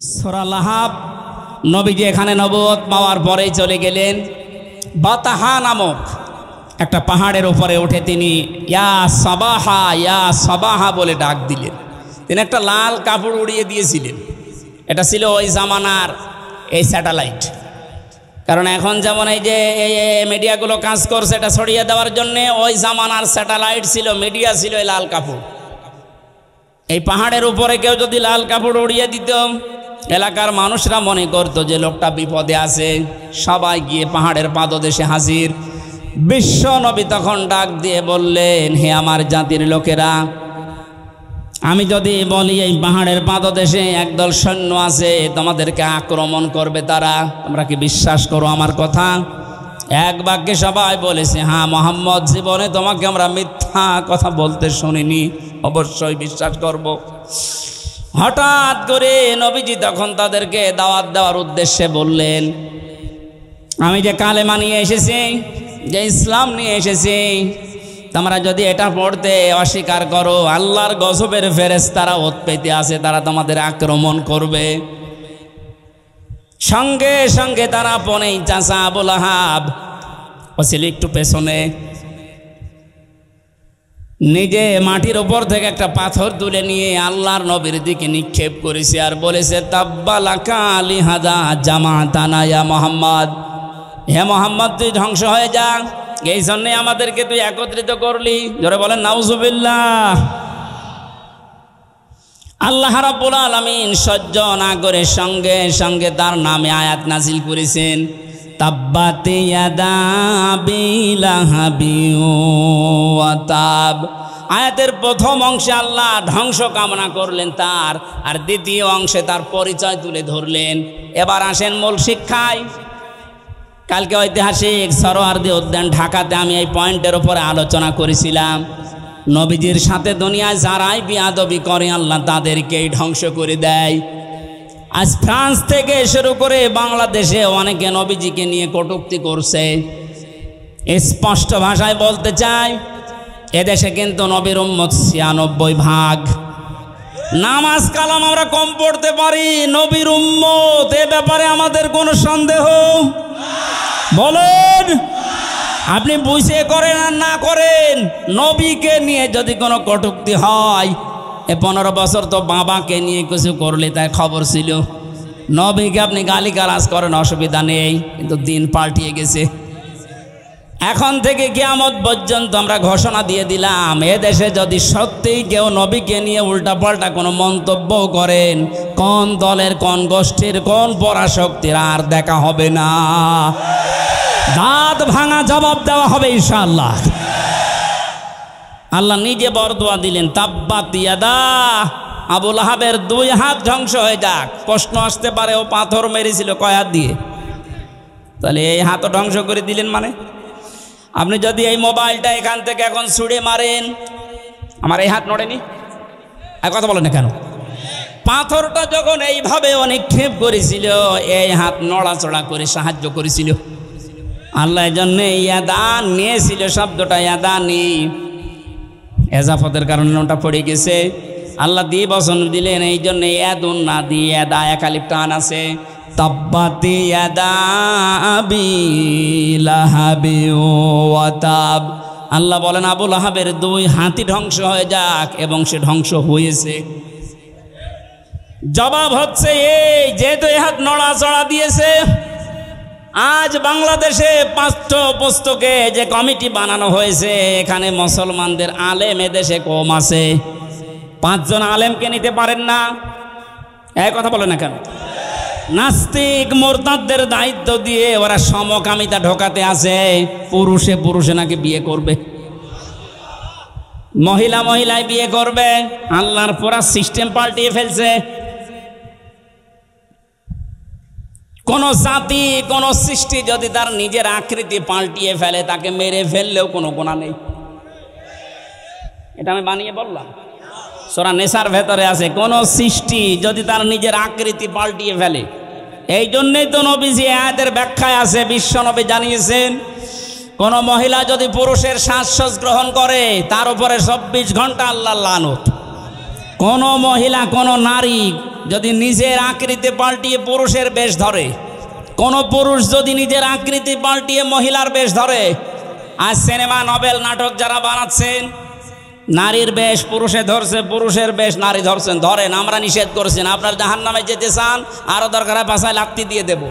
সূরা লাহাব নবীজি এখানে নবুয়ত পাওয়ার পরেই চলে গেলেন বাতাহা নামক একটা পাহাড়ের উপরে উঠে তিনি ইয়া সাবাহা বলে ডাক দিলেন। তিনি একটা লাল কাপড় উড়িয়ে দিয়েছিলেন। এটা ছিল ওই জামানার এই স্যাটেলাইট। কারণ এখন যেমন এই যে মিডিয়াগুলো কাজ করছে এটা ছড়িয়ে দেওয়ার জন্যে, ওই জামানার স্যাটেলাইট ছিল, মিডিয়া ছিল এই লাল কাপড়। এই পাহাড়ের উপরে কেউ যদি লাল কাপড় উড়িয়ে দিত, এলাকার মানুষরা মনে করতো যে লোকটা বিপদে আছে, সবাই গিয়ে পাহাড়ের পাদদেশে হাজির। বিশ্ব নবী তখন ডাক দিয়ে বললেন, হে আমার জাতির লোকেরা, আমি যদি বলি এই পাহাড়ের পাদদেশে একদল সৈন্য আছে, তোমাদেরকে আক্রমণ করবে তারা, তোমরা কি বিশ্বাস করো আমার কথা? এক বাক্যে সবাই বলেছে, হ্যাঁ মোহাম্মদ, জীবনে তোমাকে আমরা মিথ্যা কথা বলতে শুনিনি, অবশ্যই বিশ্বাস করব। হঠাৎ করে নবীজি তখন তাদেরকে দাওয়াত দেওয়ার উদ্দেশ্যে বললেন, আমি যে কালেমা নিয়ে এসেছি, যে ইসলাম নিয়ে এসেছি, তোমরা যদি এটা পড়তে অস্বীকার করো, আল্লাহর গজবের ফেরেশতারা উৎপেতে আছে, তারা তোমাদের আক্রমণ করবে। সঙ্গে সঙ্গে তারা পনেই চাচা আবু লাহাব ও ছিল একটু পেছনে, নিজে মাটির উপর থেকে একটা পাথর তুলে নিয়ে আল্লাহর নবীর দিকে নিক্ষেপ করেছে আর বলেছে, তাব্বালাকা লিহাদা জামাতানা ইয়া মুহাম্মদ, হে মোহাম্মদ তুই ধ্বংস হয়ে যা, এই জন্যে আমাদেরকে তুই একত্রিত করলি। জোরে বলেন নাউজুবিল্লাহ। আল্লাহ রাব্বুল আলামিন সহ্য না করে সঙ্গে সঙ্গে তার নামে আয়াত নাজিল করেছেন, তাব্বাত ইয়াদা আবি লাহাবিন ওয়া তাব। আয়াতের প্রথম অংশে আল্লাহ ধ্বংস কামনা করলেন তার, আর দ্বিতীয় অংশে তার পরিচয় তুলে ধরলেন। এবার আসেন মূল শিক্ষায়। কালকে ঐতিহাসিক সরোয়ার্দী উদ্যান ঢাকাতে আমি এই পয়েন্টের উপরে আলোচনা করেছিলাম, নবীজির সাথে দুনিয়ায় যারাই বিয়াদবি করে আল্লাহ তাদেরকেই ধ্বংস করে দেয়। আজ ফ্রান্স থেকে শুরু করে বাংলাদেশে অনেকে নবীজিকে নিয়ে কটূক্তি করছে। স্পষ্ট ভাষায় বলতে চাই, এদেশে কিন্তু নবীর উম্মত ৯৬%। নামাজ কালাম আমরা কম পড়তে পারি, নবীর উম্মত এ ব্যাপারে আমাদের কোনো সন্দেহ বলেন? আপনি বুঝে করেন আর না করেন, নবীকে নিয়ে যদি কোনো কটূক্তি হয়, এ 15 বছর তো বাবাকে নিয়ে কিছু করলে তাই খবর ছিল। নবীকে আপনি গালিগালাজ করেন, অসুবিধা নেই, কিন্তু দিন পাল্টিয়ে গেছে। এখন থেকে কিয়ামত পর্যন্ত আমরা ঘোষণা দিয়ে দিলাম, এদেশে যদি সত্যিই কেউ নবীকে নিয়ে উল্টাপাল্টা কোনো মন্তব্য করেন, কোন দলের, কোন গোষ্ঠীর, কোন পরাশক্তির আর দেখা হবে না, দাঁত ভাঙা জবাব দেওয়া হবে ইনশাআল্লাহ। আল্লাহ নিজে বরদোয়া দিলেন, তাব্বাত ইয়াদা, আবু লাহাবের 2 হাত ধ্বংস হয়ে যাক। প্রশ্ন আসতে পারে, ও পাথর মেরেছিল কয় হাত দিয়ে? তাহলে এই হাতও ধ্বংস করে দিলেন মানে? আপনি যদি এই মোবাইলটা এখান থেকে এখন ছুঁড়ে মারেন, আমার এই হাত নড়েনি? আর কথা বলেন না কেন? পাথরটা যখন এইভাবে অনেক ক্ষেপ করেছিল, এই হাত নড়াচড়া করে সাহায্য করেছিল। আল্লাহ জন্য ইয়াদান নিয়েছিল, শব্দটা ইয়াদানি এজাফতের কারণে ওটা পড়ে গেছে। আল্লাহ দিয়ে বচন দিলেন, এই জন্য ইয়াদুন না দিয়ে ইয়াদা একালিপ টান আছে। তাব্বাত ইয়াদা আবি লাহাবি ওয়া তাব। আল্লাহ বলেন আবু লাহাবের 2 হাতই ধ্বংস হয়ে যাক, এবং সে ধ্বংস হয়েছে। জবাব হচ্ছে এই, যেহেতু এই হাত নড়াচড়া দিয়েছে, আজ বাংলাদেশে পাঠ্যপুস্তকে যে কমিটি বানানো হয়েছে, এখানে মুসলমানদের আলেম এদেশে কম আছে। 5 জন আলেমকে নিতে পারেন না, এই কথা বলে না কেন? নাস্তিক মোরতাদদের দায়িত্ব দিয়ে ওরা সমকামিতা ঢোকাতে আছে, পুরুষে পুরুষে নাকি বিয়ে করবে, মহিলা মহিলায় বিয়ে করবে। আল্লাহর পুরা সিস্টেম পাল্টিয়ে ফেলছে। কোন জাতি, কোন সৃষ্টি যদি তার নিজের আকৃতি পাল্টিয়ে ফেলে, তাকে মেরে ফেললেও কোনো গুনাহ নেই। এটা আমি বানিয়ে বললাম, সূরা নেসার ভেতরে আছে, কোন সৃষ্টি যদি তার নিজের আকৃতি পাল্টিয়ে ফেলে। এই জন্যই তো নবীজি আয়াতের ব্যাখ্যায় আছে, বিশ্ব নবী জানিয়েছেন, কোন মহিলা যদি পুরুষের শ্বাস গ্রহণ করে, তার উপরে 24 ঘন্টা আল্লাহর লানত। কোন মহিলা, কোন নারী যদি নিজের আকৃতি পাল্টিয়ে পুরুষের বেশ ধরে, কোনো পুরুষ যদি নিজের আকৃতি পাল্টিয়ে মহিলার বেশ ধরে, আজ সিনেমা নভেল নাটক যারা বানাচ্ছেন, নারীর বেশ পুরুষে ধরছে, পুরুষের বেশ নারী ধরছেন, ধরেন, আমরা নিষেধ করছেন। আপনার জাহান্নামে যেতে চান, আরও দরকার হয় পাশায় লাত্তি দিয়ে দেব,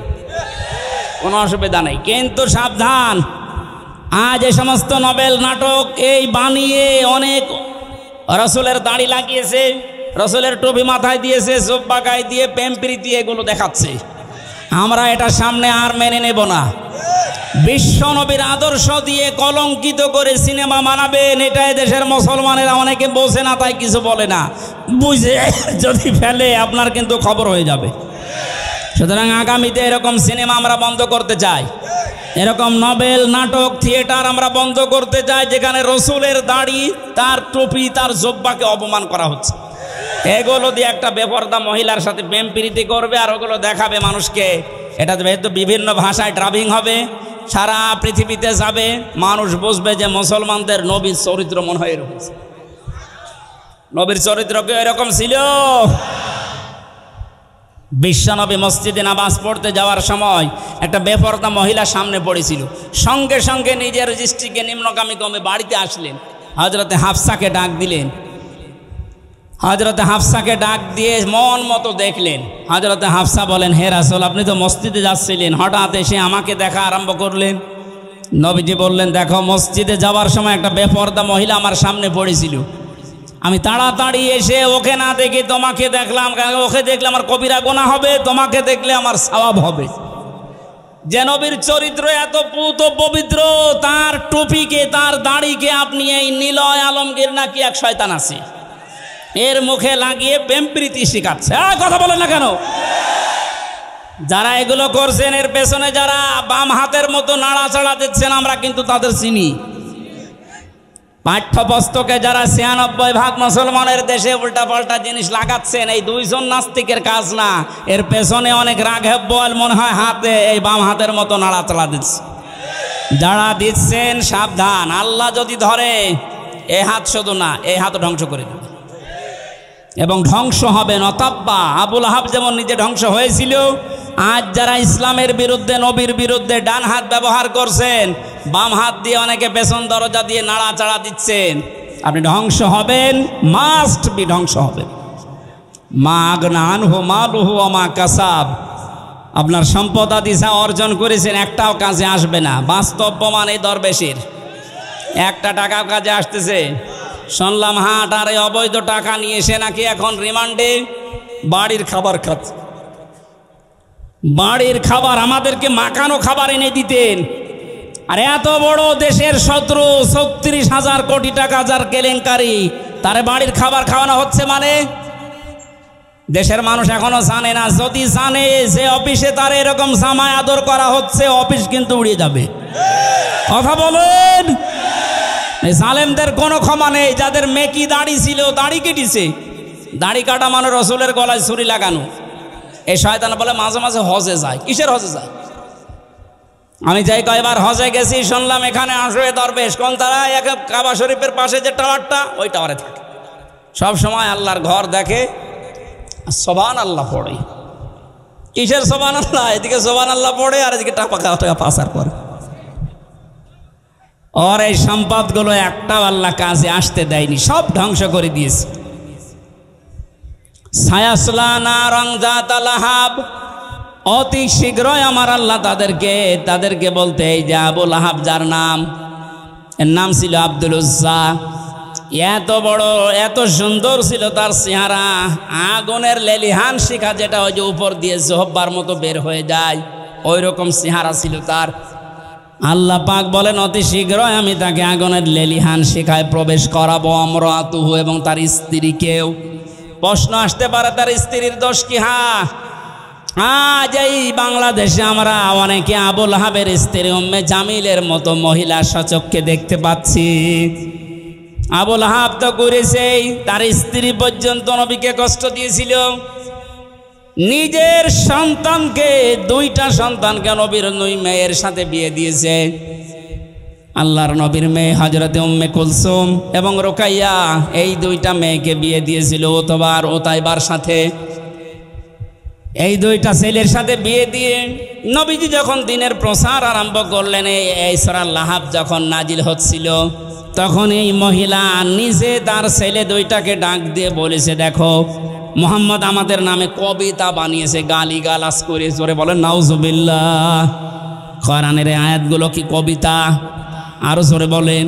কোনো অসুবিধা নেই। কিন্তু সাবধান, আজ এই সমস্ত নভেল নাটক এই বানিয়ে অনেক রসুলের দাড়ি লাগিয়েছে, রসুলের টুপি মাথায় দিয়েছে, জুব্বা গায়ে দিয়ে, প্রেম প্রীতি এগুলো দেখাচ্ছে। আমরা এটা সামনে আর মেনে নেব না। বিশ্ব নবীর আদর্শ দিয়ে কলঙ্কিত করে সিনেমা বানাবেন, এটা দেশের মুসলমানেরা অনেকে বোঝে না, তাই কিছু বলে না। বুঝে যদি ফেলে আপনার কিন্তু খবর হয়ে যাবে। সুতরাং আগামীতে এরকম সিনেমা আমরা বন্ধ করতে চাই, এরকম নভেল নাটক থিয়েটার আমরা বন্ধ করতে চাই যেখানে রসুলের দাড়ি, তার টুপি, তার জুব্বাকে অপমান করা হচ্ছে। এগুলো দিয়ে একটা বেপরদা মহিলার সাথে প্রেম প্রীতি করবে আর ওগুলো দেখাবে মানুষকে। এটা যেহেতু বিভিন্ন ভাষায় ড্রাবিং হবে, সারা পৃথিবীতে যাবে, মানুষ বুঝবে যে মুসলমানদের নবীর চরিত্র মনে হয় এরকম। নবীর চরিত্র কি এরকম ছিল? বিশ্বনবী মসজিদে নামাজ পড়তে যাওয়ার সময় একটা বেপরদা মহিলা সামনে পড়েছিল, সঙ্গে সঙ্গে নিজের দৃষ্টিকে নিম্নগামী কমে বাড়িতে আসলেন, হযরতে হাফসাকে ডাক দিলেন। হযরতে হাফসাকে ডাক দিয়ে মন মতো দেখলেন। হযরতে হাফসা বলেন, হে রাসূল, আপনি তো মসজিদে যাচ্ছিলেন, হঠাৎ এসে আমাকে দেখা আরম্ভ করলেন। নবীজি বললেন, দেখো, মসজিদে যাওয়ার সময় একটা বেপরদা মহিলা আমার সামনে পড়েছিল, আমি তাড়াতাড়ি এসে ওকে না দেখে তোমাকে দেখলাম। ওকে দেখলে আমার কবিরা গুনাহ হবে, তোমাকে দেখলে আমার সওয়াব হবে। যে নবীর চরিত্র এত পুত পবিত্র, তার টুপিকে, তার দাড়িকে আপনি এই নিলয় আলমগীর নাকি এক শয়তান আছে, এর মুখে লাগিয়ে প্রেম প্রীতি শিখাচ্ছে। কথা বলেন না কেন? যারা এগুলো করছেন এর পেছনে যারা বাম হাতের মতো নাড়াচাড়া দিচ্ছেন, আমরা কিন্তু তাদের চিনি। পাঠ্যপুস্তকে যারা ৯৬% মুসলমানের দেশে উল্টাপাল্টা জিনিস লাগাচ্ছেন, এই দুইজন নাস্তিকের কাজ না, এর পেছনে অনেক রাঘব বল মনে হয় হাতে এই বাম হাতের মতো নাড়াচাড়া দিচ্ছে। যারা দিচ্ছেন সাবধান, আল্লাহ যদি ধরে, এ হাত শুধু না, এই হাত ধ্বংস করে দেবে এবং ধ্বংস হবে নতাব্বা। আবুল আহাব যেমন নিজে ধ্বংস হয়েছিল, আজ যারা ইসলামের বিরুদ্ধে, নবীর বিরুদ্ধে ডান হাত ব্যবহার করছেন, বাম হাত দিয়ে অনেকে পেছন দরজা দিয়ে নাড়াচাড়া দিচ্ছেন, আপনি ধ্বংস হবেন, মাস্ট বি ধ্বংস হবেন। মা আগনা আনহু মালুহু ওয়া মা কাসাব, আপনার সম্পদ আদি যা অর্জন করেছেন একটাও কাজে আসবে না। বাস্তব প্রমাণ এই দরবেশের, একটা টাকা কাজে আসতেছে। শুনলাম হাট আর এই অবৈধ টাকা নিয়ে এসে নাকি এখন রিমান্ডে বাড়ির খাবার খাচ্ছে। বাড়ির খাবার আমাদেরকে মাখানো খাবার এনে দিতেন, আর এত বড় দেশের শত্রু ৩৬,০০০ কোটি টাকা যার কেলেঙ্কারি, তারে বাড়ির খাবার খাওয়ানো হচ্ছে। মানে দেশের মানুষ এখনো জানে না। যদি জানে যে অফিসে তার এরকম জামায় আদর করা হচ্ছে, অফিস কিন্তু উড়িয়ে যাবে। কথা বলেন। জালেমদের কোনো ক্ষমা নেই। যাদের মেকি দাড়ি ছিল, দাড়ি কেটেছে, দাড়ি কাটা মানে রসুলের গলায় ছুরি লাগানো। এই শয়তান বলে মাঝে মাঝে হজে যায়। কিসের হজে যায়? আমি যাই কয়বার হজে গেছি, শুনলাম এখানে আসবে দরবেশ। কোন তারা? এক কাবা শরীফের পাশে যে টাওয়ারটা, ওই টাওয়ারে থাকে, সব সময় আল্লাহর ঘর দেখে, সুবহান আল্লাহ পড়ে। কিসের সুবহান আল্লাহ? এদিকে সুবহান আল্লাহ পড়ে আর এদিকে টাকা পাচার করে। और এই সম্পদগুলো একটাও আল্লাহ কাজে আসতে দেয়নি, সব ধ্বংস করে দিয়েছে। সায়াসলা নারং যাতা লাহাব, অতি শীঘ্রই আমার আল্লাহ তাদেরকে বলতে, এই যে আবু লাহাব যার নাম, এর নাম ছিল আব্দুল উজ্জা, এত বড় এত সুন্দর ছিল তার চেহারা, আগুনের লেলিহান শিখা যেটা ওই যে উপর দিয়ে জোহব্বার মতো বের হয়ে যায়, ওই রকম চেহারা ছিল তার। আল্লাহ পাক বলেন, অতি শীঘ্রই আমি তাকে আগুনের লেলিহান শিখায় প্রবেশ করাবো, আমরাতুহু, এবং তার স্ত্রীকেও। প্রশ্ন আসতে পারে, তার স্ত্রীর দোষ কি? আজ এই বাংলাদেশে আমরা অনেকে আবু লাহাবের স্ত্রী উম্মে জামিলের মতো মহিলা সচক্ষে দেখতে পাচ্ছি। আবু লাহাব তো করেছেই, তার স্ত্রী পর্যন্ত নবীকে কষ্ট দিয়েছিল। নিজের সন্তানকে, দুইটা সন্তানকে নবীর 2 মেয়ের সাথে বিয়ে দিয়েছে। আল্লাহর নবীর মেয়ে হযরতে উম্মে কুলসুম এবং রুকাইয়া, এই 2টা মেয়েকে বিয়ে দিয়েছিল ওতবার ওতাইবার সাথে। এই দুইটা ছেলের সাথে বিয়ে দিয়ে নবীজি যখন দিনের প্রচার আরম্ভ করলেন, এই সূরা লাহাব যখন নাজিল হচ্ছিল, তখন এই মহিলা নিজে তার ছেলে দুইটাকে ডাক দিয়ে বলেছে, দেখো মুহাম্মদ আমাদের নামে কবিতা বানিয়েছে, গালিগালাজ করে। জোরে বলেন নাউজুবিল্লাহ। কোরআনের আয়াতগুলো কি কবিতা? আরো জোরে বলেন।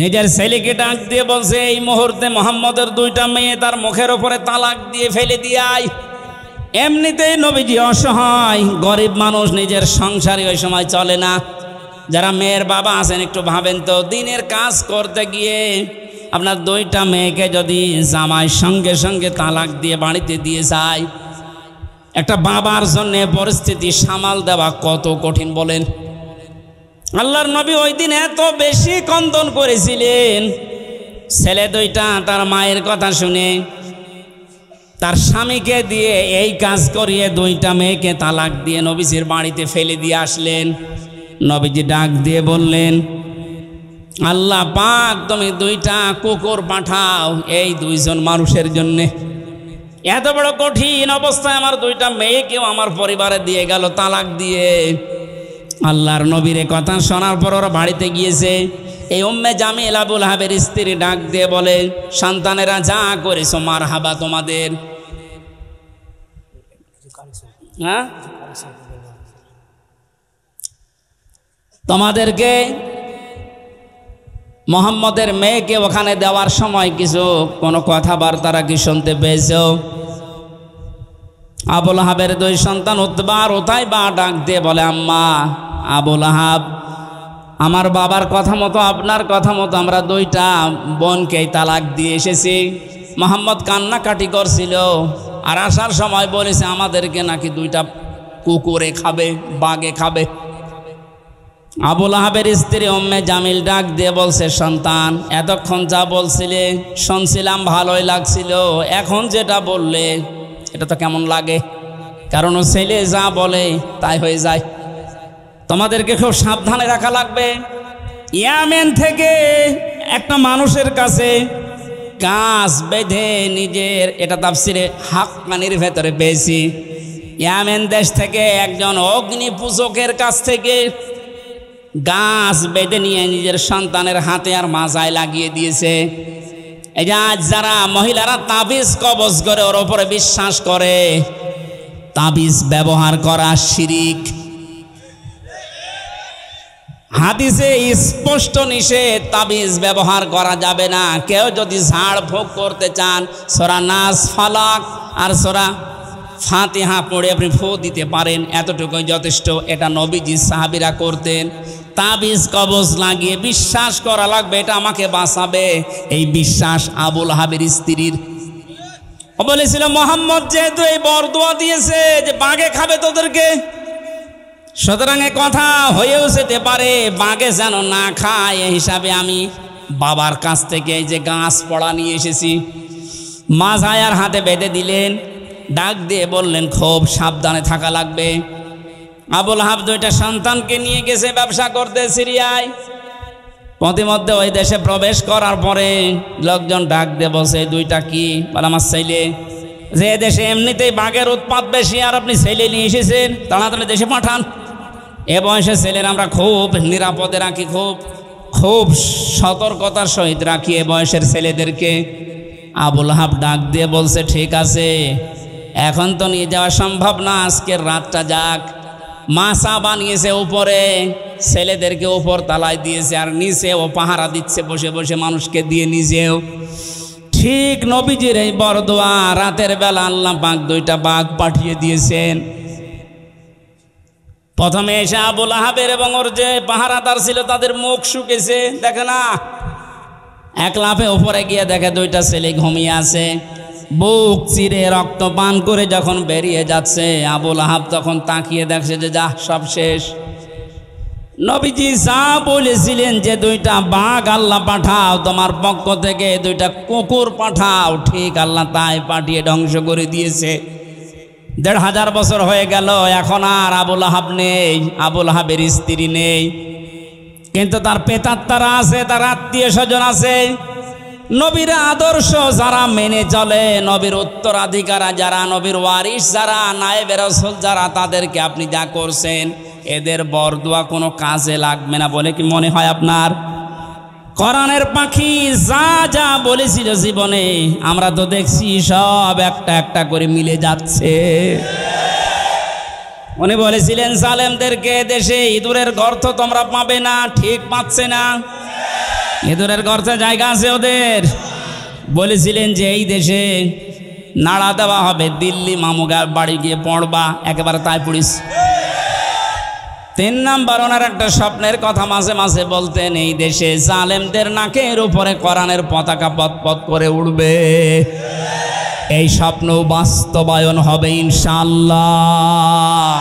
নিজের ছেলেকে ডাক দিয়ে বলছে, এই মুহূর্তে মুহাম্মদের দুইটা মেয়ে তার মুখের উপরে তালাক দিয়ে ফেলে দিয়াই। এমনিতেই নবীজি অসহায়, গরিব মানুষ, নিজের সংসারে ওই সময় চলে না। যারা মেয়ের বাবা আছেন একটু ভাবেন তো, দিনের কাজ করতে গিয়ে আপনার দুইটা মেয়েকে যদি জামাই সঙ্গে সঙ্গে তালাক দিয়ে বাড়িতে দিয়ে যায়, একটা বাবার জন্য পরিস্থিতি সামাল দেওয়া কত কঠিন বলেন। আল্লাহর নবী ওই দিন এত বেশি কন্দন করেছিলেন, ছেলে দুইটা তার মায়ের কথা শুনে তার স্বামীকে দিয়ে এই কাজ করিয়ে দুইটা মেয়েকে তালাক দিয়ে নবীজির বাড়িতে ফেলে দিয়ে আসলেন। নবীজি ডাক দিয়ে বললেন, আল্লাহ পাক তুমি দুইটা কুকুর পাঠাও এই দুইজন মানুষের জন্যে। এত বড় কঠিন অবস্থায় আমার দুইটা মেয়েকেও আমার পরিবারে দিয়ে গেল তালাক দিয়ে। আল্লাহর নবীর কথা শোনার পর ওরা বাড়িতে গিয়েছে। এই উম্মে জামিল আবুল হাবের স্ত্রী ডাক দিয়ে বলে, সন্তানেরা যা করেছো মারহাবা তোমাদের। হ্যাঁ, তোমাদেরকে মুহাম্মদের মেয়েকে ওখানে দেওয়ার সময় কিছু কোনো কথাবার্তা কি শুনতে পেয়েছো? আবুল হাবের দুই সন্তান উতবা আর উতাইবা ডাক দিয়ে বলে, আম্মা আবুল হাব, আমার বাবার কথা মতো আপনার কথা মতো আমরা দুইটা বোনকে তালাক দিয়ে এসেছি। মুহাম্মদ কান্নাকাটি করছিল আর আসার সময় বলেছে আমাদেরকে নাকি দুইটা কুকুরে খাবে, বাঘে খাবে। আবুল আহাবের স্ত্রী উম্মে জামিল ডাক দিয়ে বলছে, সন্তান এতক্ষণ যা বলছিলে শুনছিলাম ভালোই লাগছিল, এখন যেটা বললে এটা তো কেমন লাগে? কারণ ও ছেলে যা বলে তাই হয়ে যায়। তোমাদেরকে খুব সাবধানে রাখা লাগবে। ইয়ামেন থেকে একটা মানুষের কাছে গাছ বেঁধে নিজের, এটা তাফসিরে হাক্কানির ভেতরে পেয়েছি, ইয়ামেন দেশ থেকে একজন অগ্নি পূজকের কাছ থেকে গাছ বেঁধে নিয়ে নিজের সন্তানের হাতে আর মাজায় লাগিয়ে দিয়েছে। এই যে আজ যারা মহিলারা তাবিজ কবজ করে ওর ওপরে বিশ্বাস করে, তাবিজ ব্যবহার করা শিরিক। হাদিসে স্পষ্ট নিষেধ, তাবিজ ব্যবহার করা যাবে না। কেউ যদি ঝাড় ফুঁক করতে চান, সূরা নাস, ফালাক আর সূরা ফাতিহা পড়ে আপনি ফু দিতে পারেন, এতটুকুই যথেষ্ট। এটা নবীজি সাহাবীরা করতেন। তাবিজ কবজ লাগিয়ে বিশ্বাস করা লাগবে এটা আমাকে বাঁচাবে, এই বিশ্বাস আবুল আহাবের স্ত্রীর। ও বলেছিল মুহাম্মদ যেহেতু এই বরদোয়া দিয়েছে যে বাঘে খাবে তোদেরকে, সুতরাং এ কথা হয়েও যেতে পারে বাঘে যেন না খায়, এই হিসাবে আমি বাবার কাছ থেকে এই যে গাছ পড়া নিয়ে এসেছি। মাজায়ার হাতে বেঁধে দিলেন, ডাক দিয়ে বললেন খুব সাবধানে থাকা লাগবে। আবুল আহাব দুইটা সন্তানকে নিয়ে গেছে ব্যবসা করতে সিরিয়ায়। প্রতিমধ্যে ওই দেশে প্রবেশ করার পরে লোকজন ডাক দিয়ে বলছে, দুইটা কি? বলে আমার ছেলে। যে দেশে এমনিতেই বাঘের উৎপাত বেশি আর আপনি ছেলে নিয়ে এসেছেন, তাড়াতাড়ি দেশে পাঠান। এ বয়সে ছেলের আমরা খুব নিরাপদে রাখি, খুব সতর্কতার সহিত রাখি এ বয়সের ছেলেদেরকে। আবুল আহাব ডাক দিয়ে বলছে, ঠিক আছে, এখন তো নিয়ে যাওয়া সম্ভব না, আজকের রাতটা যাক। মাসা বানিয়েছে উপরে, ছেলেদেরকে উপর তালায় দিয়েছে আর নিচে ও পাহারা দিচ্ছে বসে বসে মানুষকে দিয়ে নিজেও। ঠিক নবীজির এই বরদোয়া রাতের বেলা আল্লাহ পাক দুইটা বাঘ পাঠিয়ে দিয়েছেন। প্রথমে এসে আবুল আহাবের এবং ওর যে পাহারাদার ছিল তাদের মুখ শুকেছে, দেখে না। এক লাফে উপরে গিয়ে দেখে দুইটা ছেলে ঘুমিয়ে আছে। বুক চিরে রক্ত পান করে যখন বেরিয়ে যাচ্ছে, আবুল আহাব তখন তাকিয়ে দেখছে যে যা সব শেষ। নবীজি যা বলেছিলেন যে দুইটা বাঘ আল্লাহ পাঠাও তোমার পক্ষ থেকে, দুইটা কুকুর পাঠাও, ঠিক আল্লাহ তাই পাঠিয়ে ধ্বংস করে দিয়েছে। ১৫০০ বছর হয়ে গেল, এখন আর আবুল আহাব নেই, আবুল আহাবের স্ত্রী নেই, কিন্তু তার পেতাত্তারা আছে, তার আত্মীয় স্বজন আছে। নবীর আদর্শ যারা মেনে চলে, নবীর উত্তরাধিকার যারা, নবীর ওয়ারিস যারা, নায়েবে রাসূল যারা, তাদেরকে আপনি যা করছেন এদের বরদোয়া কোনো কাজে লাগবে না বলে কি মনে হয় আপনার? কোরআনের পাখি যা যা বলেছিল জীবনে আমরা তো দেখছি সব একটা একটা করে মিলে যাচ্ছে। উনি বলেছিলেন জালেমদেরকে, দেশে ইঁদুরের গর্ত তোমরা পাবে না, ঠিক পাচ্ছে না? ইঁদুরের গর্তে জায়গা আছে ওদের। বলেছিলেন যে এই দেশে নাড়া দেওয়া হবে, দিল্লি মামুগার বাড়ি গিয়ে পড়বা, একেবারে তাই পড়িস। 3 নাম্বার, ওনার একটা স্বপ্নের কথা মাঝে মাঝে বলতেন, এই দেশে জালেমদের নাকের উপরে কোরআনের পতাকা পতপত করে উড়বে। এই স্বপ্ন বাস্তবায়ন হবে ইনশাআল্লাহ।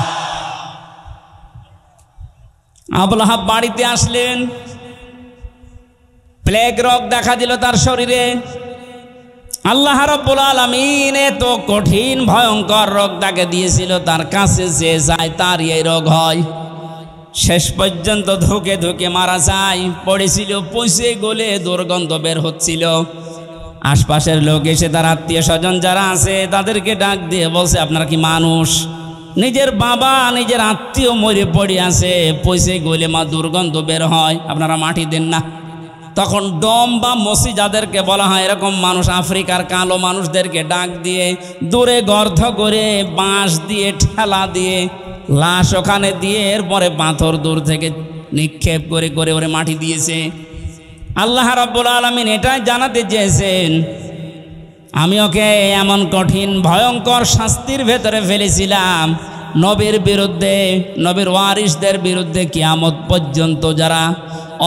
আবু লাহাব বাড়িতে আসলেন, প্লেগ রোগ দেখা দিল তার শরীরে। আল্লাহ রাব্বুল আলামিন এত কঠিন ভয়ঙ্কর রোগ তাকে দিয়েছিল, তার কাছে যে যায় তার এই রোগ হয়। শেষ পর্যন্ত ধুকে ধুকে মারা যায়। পড়েছিল, পচে গলে দুর্গন্ধ বের হচ্ছিল। আশপাশের লোক এসে তার আত্মীয় স্বজন যারা আছে তাদেরকে ডাক দিয়ে বলছে, আপনারা কি মানুষ? নিজের বাবা নিজের আত্মীয় মরে পড়ে আছে, পচে গলে মা দুর্গন্ধ বের হয়, আপনারা মাটি দেন না। তখন ডম বা মসি যাদেরকে বলা হয়, এরকম মানুষ আফ্রিকার কালো মানুষদেরকে ডাক দিয়ে দূরে গর্ত করে বাঁশ দিয়ে ঠেলা দিয়ে লাশ ওখানে দিয়ে এরপরে পাথর দূর থেকে নিক্ষেপ করে করে ওরে মাটি দিয়েছে। আল্লাহ রাব্বুল আলামিন এটাই জানাতে চেয়েছেন, আমি ওকে এমন কঠিন ভয়ঙ্কর শাস্তির ভেতরে ফেলেছিলাম, নবীর বিরুদ্ধে, নবীর ওয়ারিসদের বিরুদ্ধে কিয়ামত পর্যন্ত যারা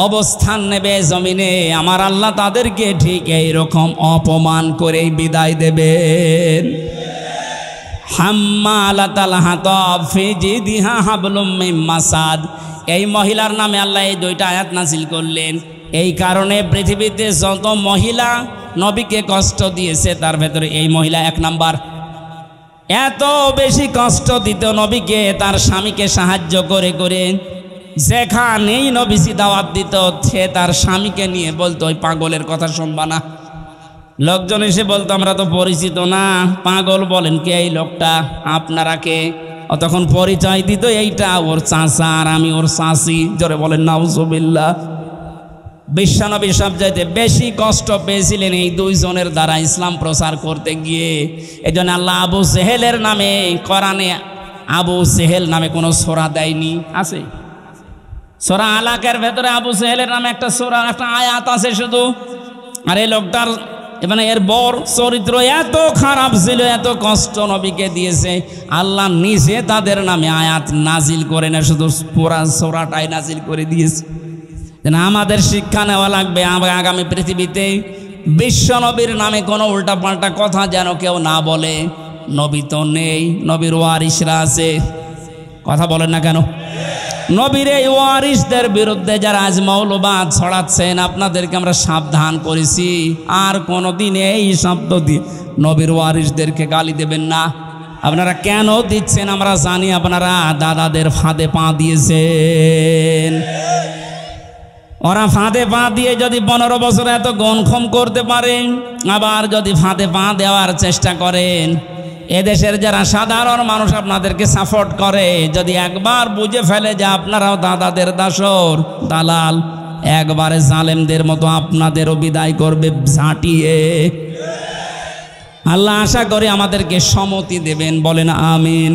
অবস্থান নেবে জমিনে, আমার আল্লাহ তাদেরকে ঠিক এইরকম অপমান করেই বিদায় দেবেন। হাম্মালাতাল হাতাব ফি জিদিহা হাবলুম মিন মাসাদ। এই মহিলার নামে আল্লাহ এই 2টা আয়াত নাযিল করলেন। এই কারণে পৃথিবীতে যত মহিলা নবীকে কষ্ট দিয়েছে তার ভেতরে এই মহিলা 1 নাম্বার। এত বেশি কষ্ট দিত নবীকে, তার স্বামীকে সাহায্য করে করে যেখানেই নবীজি দাওয়াত দিত সে তার স্বামীকে নিয়ে বলতো, ওই পাগলের কথা শুনবা না। লোকজন এসে বলতো, আমরা তো পরিচিত না, পাগল বলেন কে এই লোকটা, আপনারা কে? তখন পরিচয় দিত, এইটা ওর চাচা আর আমি ওর চাচি। জোরে বলেন নাউজুবিল্লাহ। বিশ্বনবী সবচাইতে বেশি কষ্ট পেয়েছিলেন এই 2 জনের দ্বারা ইসলাম প্রচার করতে গিয়ে। এই জন্য আল্লাহ আবু সেহেলের নামে কোরআনে আবু সেহেল নামে কোনো সূরা দেয়নি। আছে সূরা আলাকের ভেতরে আবু সেহেলের নামে একটা সূরা, একটা আয়াত আছে শুধু। আর এই লোকটার মানে এর বর চরিত্র এত খারাপ ছিল, এত কষ্ট নবীকে দিয়েছে, আল্লাহ নিজে তাদের নামে আয়াত নাজিল করে না, শুধু পুরা সূরাটাই নাজিল করে দিয়েছে। আমাদের শিক্ষা নেওয়া লাগবে, আগামী পৃথিবীতে বিশ্ব নবীর নামে কোনো উল্টাপাল্টা কথা যেন কেউ না বলে। নবী তো নেই, নবীর ওয়ারিসরা আছে। কথা বলেন না কেন? নবীর এই ওয়ারিসদের বিরুদ্ধে যারা আজ মৌলবাদ ছড়াচ্ছেন, আপনাদেরকে আমরা সাবধান করেছি, আর কোনোদিন এই শব্দ দিয়ে নবীর ওয়ারিসদেরকে গালি দেবেন না। আপনারা কেন দিচ্ছেন আমরা জানি, আপনারা দাদাদের ফাঁদে পা দিয়েছেন। ওরা ফাঁদে পা দিয়ে যদি 15 বছর এত গণক্ষম করতে পারেন, আবার যদি ফাঁদে পা দেওয়ার চেষ্টা করেন, এদেশের যারা সাধারণ মানুষ আপনাদেরকে সাপোর্ট করে, যদি একবার বুঝে ফেলে যে আপনারাও দাদাদের দাসর দালাল, একবারে জালেমদের মতো আপনাদেরও বিদায় করবে ঝাঁটিয়ে। আল্লাহ আশা করে আমাদেরকে সম্মতি দেবেন, বলেন আমিন।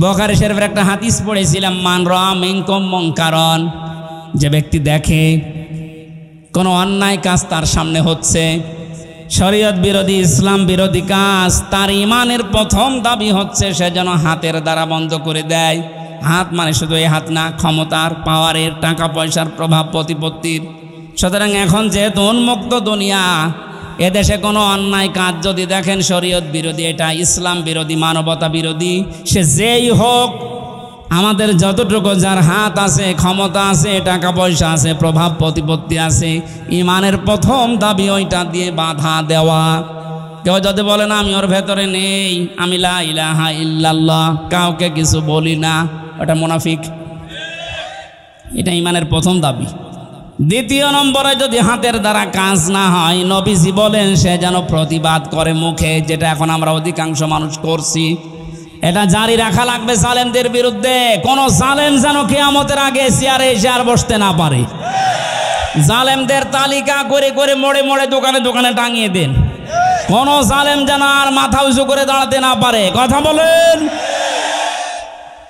বুখারী শরীফের একটা হাদিস পড়েছিলাম, মান রাআ মিনকুম মুনকারান, যে ব্যক্তি দেখে কোনো অন্যায় কাজ তার সামনে হচ্ছে, শরীয়ত বিরোধী, ইসলাম বিরোধী কাজ, তার ইমানের প্রথম দাবি হচ্ছে সে যেন হাতের দ্বারা বন্ধ করে দেয়। হাত মানে শুধু এই হাত না, ক্ষমতার, পাওয়ারের, টাকা পয়সার, প্রভাব প্রতিপত্তির। সুতরাং এখন যেহেতু উন্মুক্ত দুনিয়া, এদেশে কোনো অন্যায় কাজ যদি দেখেন শরীয়ত বিরোধী, এটা ইসলাম বিরোধী, মানবতা বিরোধী, সে যেই হোক, আমাদের যতটুকু যার হাত আছে, ক্ষমতা আছে, টাকা পয়সা আছে, প্রভাব প্রতিপত্তি আছে, ইমানের প্রথম দাবি ওইটা দিয়ে বাধা দেওয়া। কেউ যদি বলে না আমি ওর ভেতরে নেই, আমি লা ইলাহা ইল্লাল্লাহ, কাউকে কিছু বলি না, ওটা মুনাফিক। এটা ইমানের প্রথম দাবি। দ্বিতীয় নম্বরে যদি হাতের দ্বারা কাজ না হয়, নবীজি বলেন সে যেন প্রতিবাদ করে মুখে, যেটা এখন আমরা অধিকাংশ মানুষ করছি। এটা জারি রাখা লাগবে জালেমদের বিরুদ্ধে। কোন জালেম যেন কিয়ামতের আগে চেয়ারে এসে আর বসতে না পারে। জালেমদের তালিকা করে করে মোড়ে মোড়ে দোকানে দোকানে টাঙিয়ে দেন। কোন জালেম যেন আর মাথা উঁচু করে দাঁড়াতে না পারে। কথা বলেন।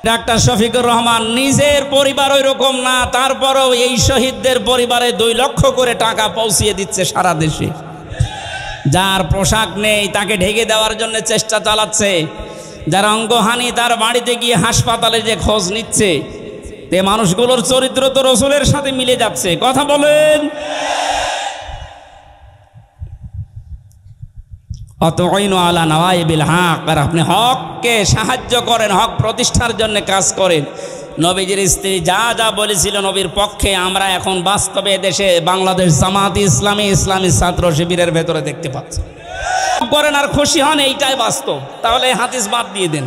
ডাক্তার শফিকুর রহমান নিজের পরিবার ওই রকম না, তারপরেও এই শহীদদের পরিবারে 2 লক্ষ করে টাকা পৌঁছিয়ে দিচ্ছে সারা দেশে। যার পোশাক নেই তাকে ঢেকে দেওয়ার জন্য চেষ্টা চালাচ্ছে। যার অঙ্গহানি তার বাড়িতে গিয়ে হাসপাতালে যে খোঁজ নিচ্ছে, তে মানুষগুলোর চরিত্র তো রসুলের সাথে মিলে যাচ্ছে। কথা বলেন। অতঈনু আলা নওয়াইবিল হক, আর আপনি হককে সাহায্য করেন, হক প্রতিষ্ঠার জন্য কাজ করেন। নবীজির স্ত্রী যা যা বলেছিল নবীর পক্ষে, আমরা এখন বাস্তবে দেশে বাংলাদেশ জামাত ইসলামী ইসলামী ছাত্র শিবিরের ভেতরে দেখতে পাচ্ছি। করেন আর খুশি হন, এইটাই বাস্তব। তাহলে হাদিস বাদ দিয়ে দেন।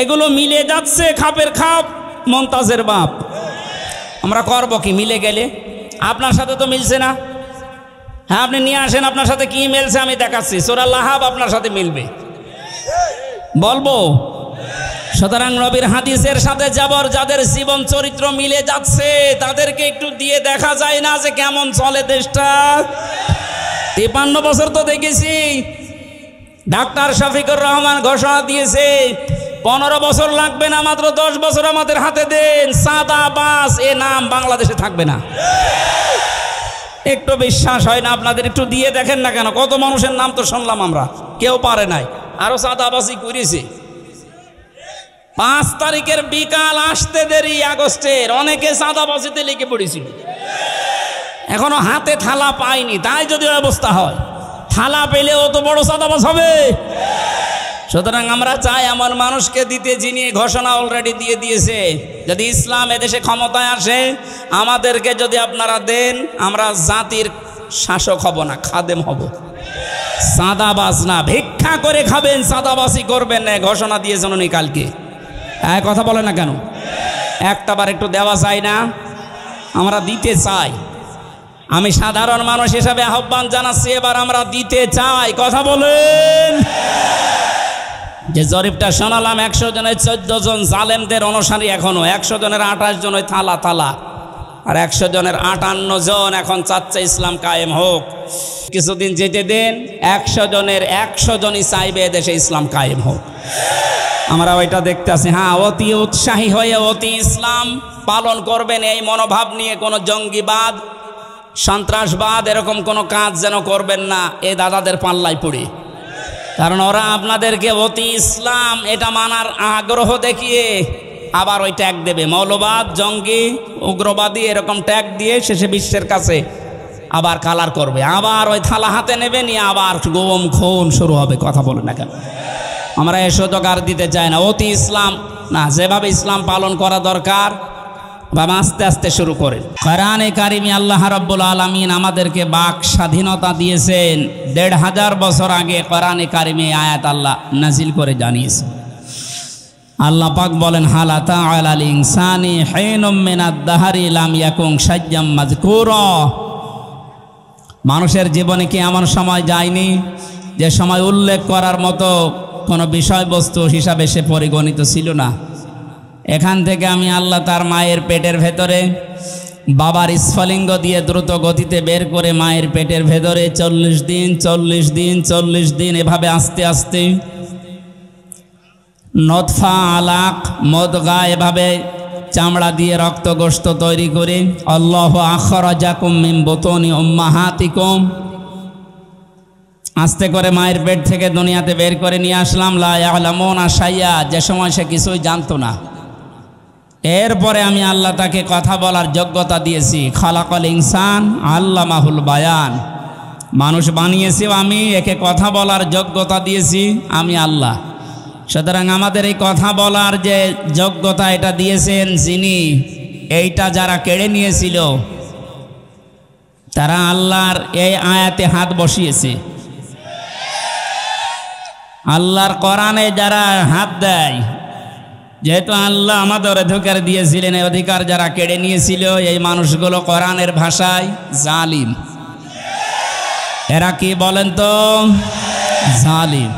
এগুলো মিলে যাচ্ছে খাপের খাপ, মমতাজের বাপ। আমরা করব কি মিলে গেলে? আপনার সাথে তো মিলছে না। হ্যাঁ, আপনি নিয়ে আসেন আপনার সাথে কি মিলছে আমি দেখাচ্ছি। সূরা লাহাব আপনার সাথে মিলবে, বলবো। সুতরাং নবীর হাদিসের সাথে যাদের জীবন চরিত্র মিলে যাচ্ছে তাদেরকে একটু দিয়ে দেখা যায় না যে কেমন চলে দেশটা। 53 বছর তো দেখেছি। ডাক্তার শফিকুর রহমান ঘোষণা দিয়েছে 15 বছর লাগবে না, মাত্র 10 বছর আমাদের হাতে দেন, চাঁদাবাজ এ নাম বাংলাদেশে থাকবে না। একটু বিশ্বাস হয় না আপনাদের? একটু দিয়ে দেখেন না কেন? কত মানুষের নাম তো শুনলাম আমরা, কেউ পারে নাই, আরো চাঁদাবাজি করেছে। 5 তারিখের বিকাল আসতে দেরি আগস্টের, অনেকে চাঁদাবাজিতে লেগে পড়েছিল, এখনো হাতে থালা পায়নি। তাই যদি অবস্থা হয়, থালা পেলেও তো বড় চাঁদাবাজ হবে। সুতরাং আমরা চাই এমন মানুষকে দিতে যিনি ঘোষণা অলরেডি দিয়ে দিয়েছে, যদি ইসলাম এদেশে ক্ষমতায় আসে আমাদেরকে যদি আপনারা দেন, আমরা জাতির শাসক হব না, খাদেম হব। চাঁদাবাজ না, ভিক্ষা করে খাবেন, চাঁদাবাজি করবেন না, ঘোষণা দিয়েছেন উনি কালকে। কথা বলে না কেন? একটাবার একটু দেওয়া যায় না? আমরা দিতে চাই। আমি সাধারণ মানুষ হিসাবে আহ্বান জানাচ্ছি, এবার আমরা দিতে চাই। কথা বলেন। যে জরিপটা শোনালাম, 100 জনের 14 জন জালেমদের অনুসারী, এখনো 100 জনের 28 জন ওই থালা থালা, আর 100 জনের 58 জন এখন চাচ্ছে ইসলাম কায়েম হোক। কিছুদিন যেতে দেন, 100 জনের 100 জনই চাইবে দেশে ইসলাম কায়েম হোক। আমরা ওইটা দেখতে আছি। হ্যাঁ, অতি উৎসাহী হয়ে অতি ইসলাম পালন করবেন, এই মনোভাব নিয়ে কোনো জঙ্গিবাদ সন্ত্রাসবাদ এরকম কোনো কাজ যেন করবেন না এই দাদাদের পাল্লায় পড়ে। কারণ ওরা আপনাদেরকে অতি ইসলাম এটা মানার আগ্রহ দেখিয়ে আবার ওই ট্যাগ দেবে, মৌলবাদ, জঙ্গি, উগ্রবাদী এরকম ট্যাগ দিয়ে শেষে বিশ্বের কাছে আবার কালার করবে, আবার ওই থালা হাতে নেবে নিয়ে আবার গোম খুন শুরু হবে। কথা বলে না কেন? আমরা এ সুযোগ আর দিতে চাই না। অতি ইসলাম না, যেভাবে ইসলাম পালন করা দরকার বাবা আস্তে আস্তে শুরু করেন। কোরআনে কারিমে আল্লাহ রাব্বুল আলামিন আমাদেরকে বাক স্বাধীনতা দিয়েছেন। 1500 বছর আগে কোরআনে কারিমে আয়াত আল্লাহ নাজিল করে জানিয়েছেন। আল্লাহ পাক বলেন, হাল আতা আলাল ইনসানি হিনুম মিনাদ দাহরি লাম ইয়াকুন শাইয়্যাম মাযকুরা। মানুষের জীবনে কি এমন সময় যায়নি যে সময় উল্লেখ করার মতো কোনো বিষয়বস্তু হিসাবে সে পরিগণিত ছিল না? এখান থেকে আমি আল্লাহ তার মায়ের পেটের ভেতরে বাবার স্ফলিঙ্গ দিয়ে দ্রুত গতিতে বের করে মায়ের পেটের ভেতরে 40 দিন 40 দিন 40 দিন এভাবে আস্তে আস্তে নতফা, আলাক, মদগা এভাবে চামড়া দিয়ে রক্ত গোশত তৈরি করে আল্লাহু আখরাজাকুম মিন বুতুনি উম্মাহাতিকুম আস্তে করে মায়ের পেট থেকে দুনিয়াতে বের করে নিয়ে আসলাম। লা ইয়ালামুনা শাইয়া, যে সময় সে কিছুই জানতো না। এরপরে আমি আল্লাহ তাকে কথা বলার যোগ্যতা দিয়েছি। খালাকাল ইনসান আল্লামাহুল বায়ান, মানুষ বানিয়েছি আমি, একে কথা বলার যোগ্যতা দিয়েছি আমি আল্লাহ। সুতরাং আমাদের এই কথা বলার যে যোগ্যতা এটা দিয়েছেন যিনি, এইটা যারা কেড়ে নিয়েছিল তারা আল্লাহর এই আয়াতে হাত বসিয়েছে। আল্লাহর কোরআনে যারা হাত দেয় যেহেতু আল্লাহ আমাদের অধিকার দিয়েছিলেন, এই অধিকার যারা কেড়ে নিয়েছিল এই মানুষগুলো কোরআনের ভাষায় জালিম। এরা কি বলেন তো? জালিম।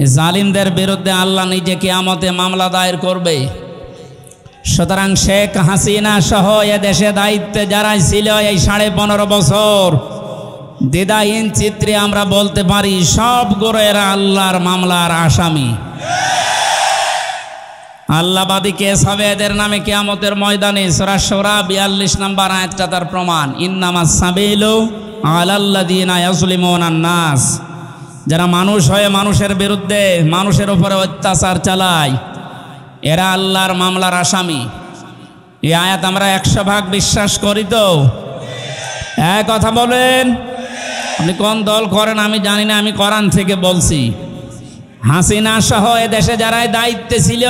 এই জালিমদের বিরুদ্ধে আল্লাহ নিজে কিয়ামতে মামলা দায়ের করবে। সুতরাং শেখ হাসিনা সহ এ দেশে দায়িত্বে যারা ছিল এই 15.5 বছর, দ্বিধাহীন চিত্রে আমরা বলতে পারি সবগুলো এরা আল্লাহর মামলার আসামি। আল্লাহবাদী কেস হবে এদের নামে কিয়ামতের ময়দানে। সূরা শুরা 42 নম্বর আয়াতটা তার প্রমাণ। ইন্নামাস সাবিলু আলাল্লাযিনা ইয়াজলিমুনান নাস, যারা মানুষ হয়ে মানুষের বিরুদ্ধে মানুষের উপরে অত্যাচার চালায় এরা আল্লাহর মামলার আসামি। এই আয়াত আমরা 100% বিশ্বাস করি তো? এক কথা বলেন, আপনি কোন দল করেন আমি জানি না, আমি কোরআন থেকে বলছি। হাসিনা সহ এ দেশে যারা দায়িত্বে ছিল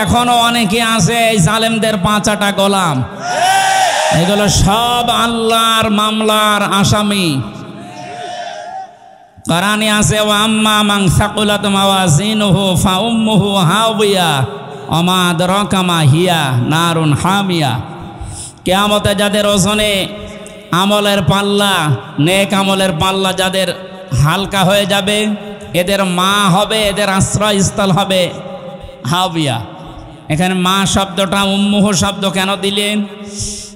এখনো অনেকে আছে এই জালেমদের 5 গোলাম। এগুলো সব আল্লাহর মামলার আসামি। কোরআনে আছে ওয়া আম্মা মান সাকুলাত মাওয়াজিনুহু ফাউম্মুহু হাওিয়া ওয়া মা আদরাকা মা হিয়া নারুন হামিয়া। কিয়ামতে যাদের ওজনে আমলের পাল্লা, নেক আমলের পাল্লা যাদের হালকা হয়ে যাবে, এদের মা হবে, এদের আশ্রয়স্থল হবে হাবিয়া। এখানে মা শব্দটা উম্মুহ শব্দ কেন দিলেন?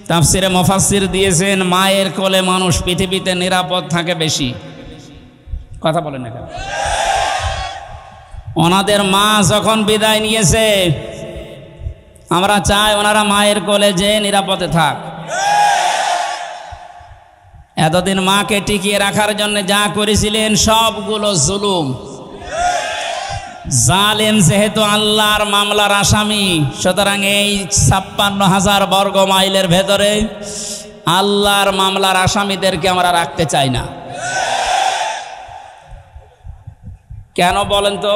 তাফসিরে মুফাসসির দিয়েছেন মায়ের কোলে মানুষ পৃথিবীতে নিরাপদ থাকে বেশি। কথা বলেন না কেন? ওনাদের মা যখন বিদায় নিয়েছে আমরা চাই ওনারা মায়ের কোলে যে নিরাপদে থাক। এতদিন মাকে টিকিয়ে রাখার জন্য যা করেছিলেন সবগুলো জুলুম। জালেম যেহেতু আল্লাহর মামলার আসামি, সুতরাং এই 56,000 বর্গ মাইলের ভেতরে আল্লাহর মামলার আসামিদেরকে আমরা রাখতে চাই না। কেন বলেন তো?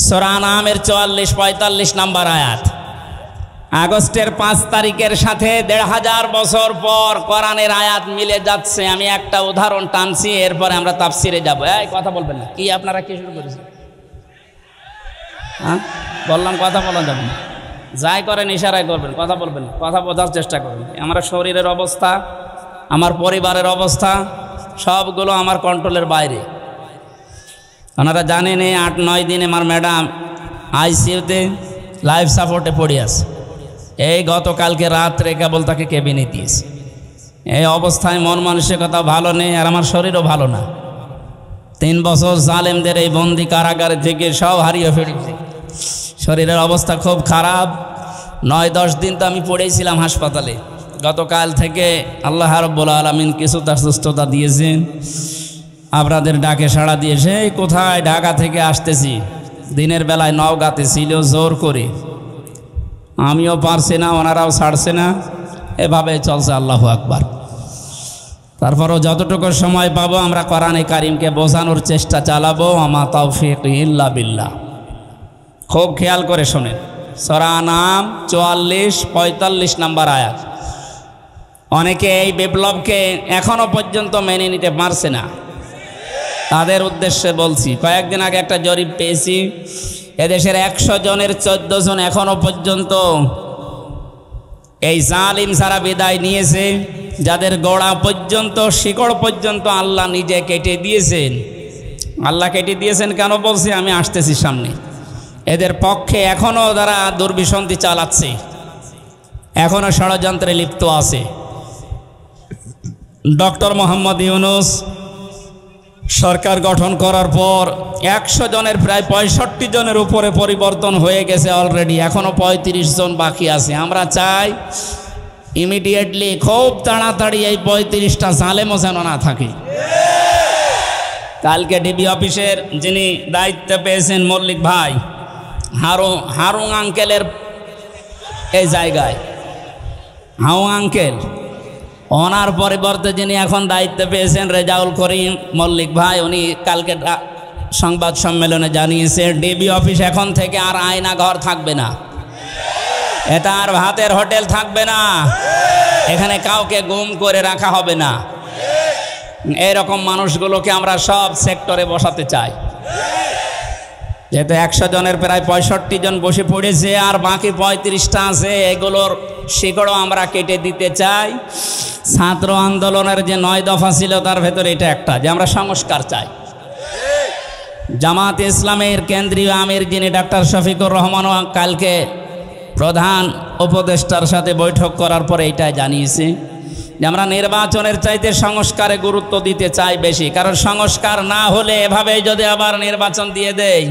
সূরা আনআমের 44-45 নম্বর আয়াত। আগস্টের 5 তারিখের সাথে 1,500 বছর পর কোরআনের আয়াত মিলে যাচ্ছে। আমি একটা উদাহরণ টানছি, এরপরে আমরা তাফসিরে যাব। এই কথা বলবেন না কি? আপনারা কি শুরু করেছেন? হ্যাঁ বললাম কথা বলা যাবে না, যাই করেন ইশারায় করবেন, কথা বলবেন না, কথা বোঝার চেষ্টা করবেন। আমার শরীরের অবস্থা, আমার পরিবারের অবস্থা সবগুলো আমার কন্ট্রোলের বাইরে। ওনারা জানেন এই 8-9 দিন আমার ম্যাডাম আইসিইউতে লাইফ সাপোর্টে পড়ে আছে। এই গতকালকে রাত্রে কেবল তাকে কেবিনে দিয়েছে। এই অবস্থায় মন মানসিকতা ভালো নেই, আর আমার শরীরও ভালো না। 3 বছর জালেমদের এই বন্দি কারাগার থেকে সব হারিয়ে ফেলেছি। শরীরের অবস্থা খুব খারাপ। 9-10 দিন তো আমি পড়েছিলাম হাসপাতালে। গতকাল থেকে আল্লাহ রাব্বুল আলামিন কিছুটা সুস্থতা দিয়েছেন। আপনাদের ডাকে সাড়া দিয়েছে। কোথায়? ঢাকা থেকে আসতেছি, দিনের বেলায় নওগাঁতে ছিল, জোর করে আমিও পারছি না, ওনারাও ছাড়ছে না, এভাবে চলছে। আল্লাহু আকবার। তারপরও যতটুকু সময় পাবো আমরা কোরআনে কারিমকে বোঝানোর চেষ্টা চালাবো। আমা তাওফীক ইল্লা বিল্লাহ। খুব খেয়াল করে শোনেন। সূরা আনআম 44-45 নম্বর আয়াত। অনেকে এই বিপ্লবকে এখনো পর্যন্ত মেনে নিতে পারছে না। তাদের উদ্দেশ্যে বলছি, কয়েকদিন আগে একটা জরিপ পেয়েছি, এদেশের 100 জনের 14 জন এখনো পর্যন্ত এই জালিম সারা বিদায় নিয়েছে, যাদের গোড়া পর্যন্ত, শিকড় পর্যন্ত আল্লাহ নিজে কেটে দিয়েছেন। আল্লাহ কেটে দিয়েছেন কেন বলছি? আমি আসতেছি সামনে। এদের পক্ষে এখনও যারা দুর্বিসন্ধি চালাচ্ছে, এখনও ষড়যন্ত্রে লিপ্ত আছে। ডক্টর মোহাম্মদ ইউনূস সরকার গঠন করার পর 100 জনের প্রায় 65 জনের উপরে পরিবর্তন হয়ে গেছে অলরেডি। এখনও 35 জন বাকি আছে। আমরা চাই ইমিডিয়েটলি, খুব তাড়াতাড়ি এই 35টা জালেমও যেন না থাকে। কালকে ডিবি অফিসের যিনি দায়িত্ব পেয়েছেন মল্লিক ভাই, হারুং আঙ্কেলের এই জায়গায়, হাউং আঙ্কেল, ওনার পরিবর্তে যিনি এখন দায়িত্ব পেয়েছেন রেজাউল করিম মল্লিক ভাই, উনি কালকে সংবাদ সম্মেলনে জানিয়েছে ডিবি অফিস এখন থেকে আর আয়না ঘর থাকবে না, এটা আর ভাতের হোটেল থাকবে না, এখানে কাউকে গুম করে রাখা হবে না। এরকম মানুষগুলোকে আমরা সব সেক্টরে বসাতে চাই। যেহেতু 100 জনের প্রায় 65 জন বসে পড়েছে আর বাকি 35টা আছে, এগুলোর শিকড়ও আমরা কেটে দিতে চাই। ছাত্র আন্দোলনের যে 9 দফা ছিল তার ভেতরে এটা একটা, যে আমরা সংস্কার চাই। জামাত ইসলামের কেন্দ্রীয় আমির যিনি ডাক্তার শফিকুর রহমান কালকে প্রধান উপদেষ্টার সাথে বৈঠক করার পরে এইটাই জানিয়েছে যে আমরা নির্বাচনের চাইতে সংস্কারে গুরুত্ব দিতে চাই বেশি, কারণ সংস্কার না হলে এভাবে যদি আবার নির্বাচন দিয়ে দেয়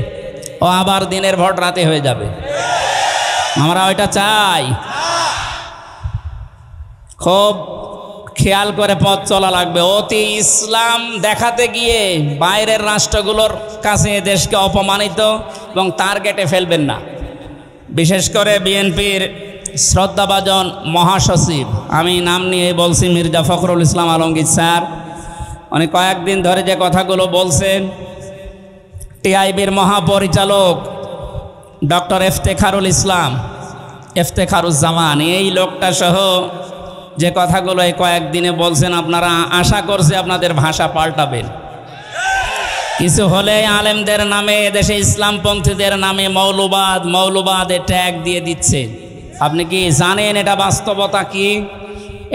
ও আবার দিনের ভোট রাতে হয়ে যাবে। আমরা ওইটা চাই। খুব খেয়াল করে পথ চলা লাগবে। অতি ইসলাম দেখাতে গিয়ে বাইরের রাষ্ট্রগুলোর কাছে দেশকে অপমানিত এবং টার্গেটে ফেলবেন না। বিশেষ করে বিএনপির শ্রদ্ধাভাজন মহাসচিব, আমি নাম নিয়ে বলছি, মির্জা ফখরুল ইসলাম আলমগীর স্যার, উনি কয়েকদিন ধরে যে কথাগুলো বলছেন, টিআইবির মহাপরিচালক ডক্টর ইফতেখারুজ্জামান, এই লোকটা সহ যে কথাগুলো এই কয়েকদিনে বলছেন, আপনারা আশা করছে আপনাদের ভাষা পাল্টাবেন। কিছু হলে আলেমদের নামে, এদেশে ইসলামপন্থীদের নামে মৌলবাদে ট্যাগ দিয়ে দিচ্ছে। আপনি কি জানেন এটা বাস্তবতা কি?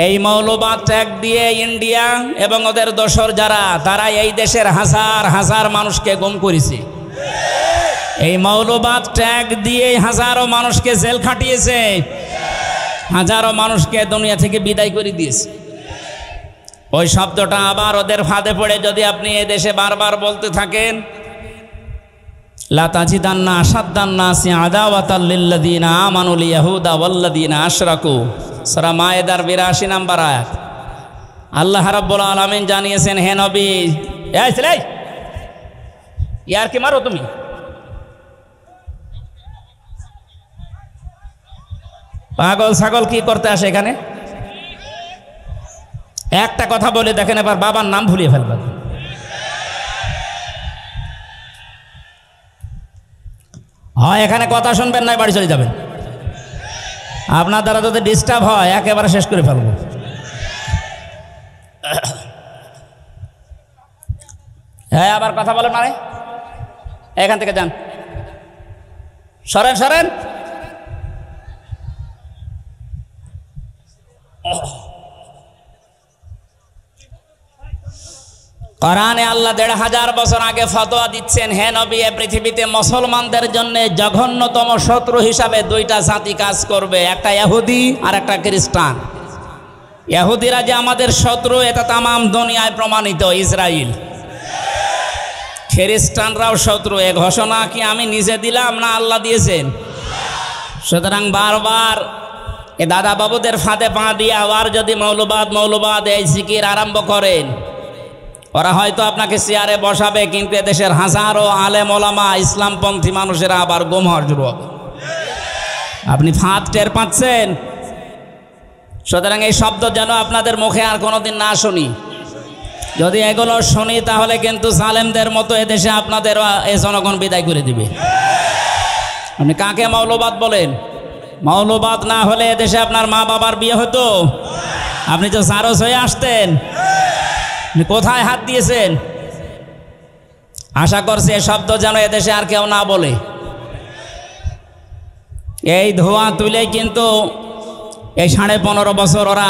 এই মৌলবাদ ট্যাগ দিয়ে ইন্ডিয়া এবং ওদের দোসর যারা, তারা এই দেশের হাজার হাজার মানুষকে গুম করেছে। এই মৌলবাদ ট্যাগ দিয়ে হাজারো মানুষকে জেল খাটিয়েছে, হাজারো মানুষকে দুনিয়া থেকে বিদায় করে দিয়েছে। ওই শব্দটা আবার ওদের ফাঁদে পড়ে যদি আপনি এ দেশে বারবার বলতে থাকেন, লা তাজিদান্না আশাদ্দান্নাসি আদাওয়াতাল লিল্লাযিনা আমানুল ইয়াহুদা ওয়াল্লাযিনা আশরাকু, সূরা মায়েদার 82 নম্বর আয়াত। আল্লাহ রাব্বুল আলামিন জানিয়েছেন, হে নবী, এই ছেলে ইয়ার কি মারো তুমি? পাগল ছাগল কি করতে আসে এখানে? একটা কথা বলে দেখেন, এবার বাবার নাম ভুলিয়ে ফেলবেন। হয় এখানে কথা শুনবেন, নাই বাড়ি চলে যাবেন। আপনার দ্বারা যদি ডিস্টার্ব হয় একেবারে শেষ করে ফেলবো। হ্যাঁ, আবার কথা বলেন মানে এখান থেকে যান, সরেন সরেন। কোরআনে আল্লাহ 1500 বছর আগে ফতোয়া দিচ্ছেন, হে নবী, পৃথিবীতে মুসলমানদের জন্য জঘন্যতম শত্রু হিসাবে 2টা জাতি কাজ করবে, একটা ইহুদি আর একটা খ্রিস্টান। ইহুদিরা যে আমাদের শত্রু এটা তামাম দুনিয়ায় প্রমাণিত, ইসরায়েল। খ্রিস্টানরাও শত্রু। এ ঘোষণা কি আমি নিজে দিলাম না আল্লাহ দিয়েছেন? সুতরাং বারবার এ দাদা বাবুদের ফাঁদে পা দিয়ে আবার যদি মৌলবাদ এই জিকির আরম্ভ করেন, ওরা হয়তো আপনাকে চেয়ারে বসাবে, কিন্তু এদেশের হাজারো আলেম ওলামা ইসলামপন্থী মানুষেরা আবার গুম হওয়ার শুরু হবে। আপনি ফাঁদ টের পাচ্ছেন? সুতরাং এই শব্দ যেন আপনাদের মুখে আর কোনোদিন না শুনি। যদি এগুলো শুনি তাহলে কিন্তু জালেমদের মতো এদেশে আপনাদের এই জনগণ বিদায় করে দিবে। আপনি কাকে মৌলবাদ বলেন? মৌলবাদ না হলে এদেশে আপনার মা বাবার বিয়ে হতো? আপনি তো সারস হয়ে আসতেন। কোথায় হাত দিয়েছেন? আশা করছি এ শব্দ যেন এদেশে আর কেউ না বলে। এই ধোঁয়া তুলে কিন্তু এই 15.5 বছর ওরা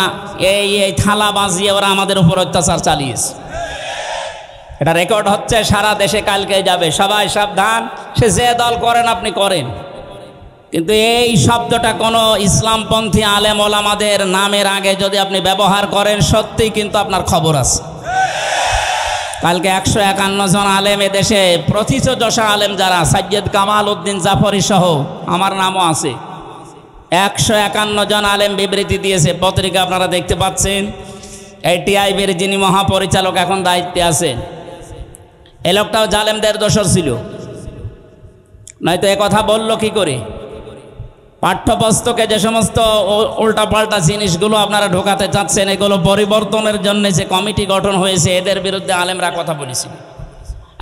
এই থালা বাজিয়ে ওরা আমাদের উপর অত্যাচার চালিয়েছে। এটা রেকর্ড হচ্ছে, সারা দেশে কালকে যাবে। সবাই সাবধান, সে যে দল করেন আপনি করেন, কিন্তু এই শব্দটা কোনো ইসলামপন্থী আলেম ওলামাদের নামের আগে যদি আপনি ব্যবহার করেন, সত্যিই কিন্তু আপনার খবর আছে। কালকে 151 জন আলেম এদেশে, প্রথিতযশা আলেম যারা, সৈয়দ কামাল উদ্দিন জাফরি সহ আমার নামও আছে, 151 জন আলেম বিবৃতি দিয়েছে। পত্রিকা আপনারা দেখতে পাচ্ছেন। এই টিআইবির যিনি মহাপরিচালক এখন দায়িত্বে আছেন, এ লোকটাও জালেমদের দোসর ছিল, নয়তো এ কথা বলল কি করে? পাঠ্যপুস্তকে যে সমস্ত উল্টাপাল্টা জিনিসগুলো আপনারা ঢোকাতে চাচ্ছেন, এগুলো পরিবর্তনের জন্য যে কমিটি গঠন হয়েছে, এদের বিরুদ্ধে আলেমরা কথা বলেছিল।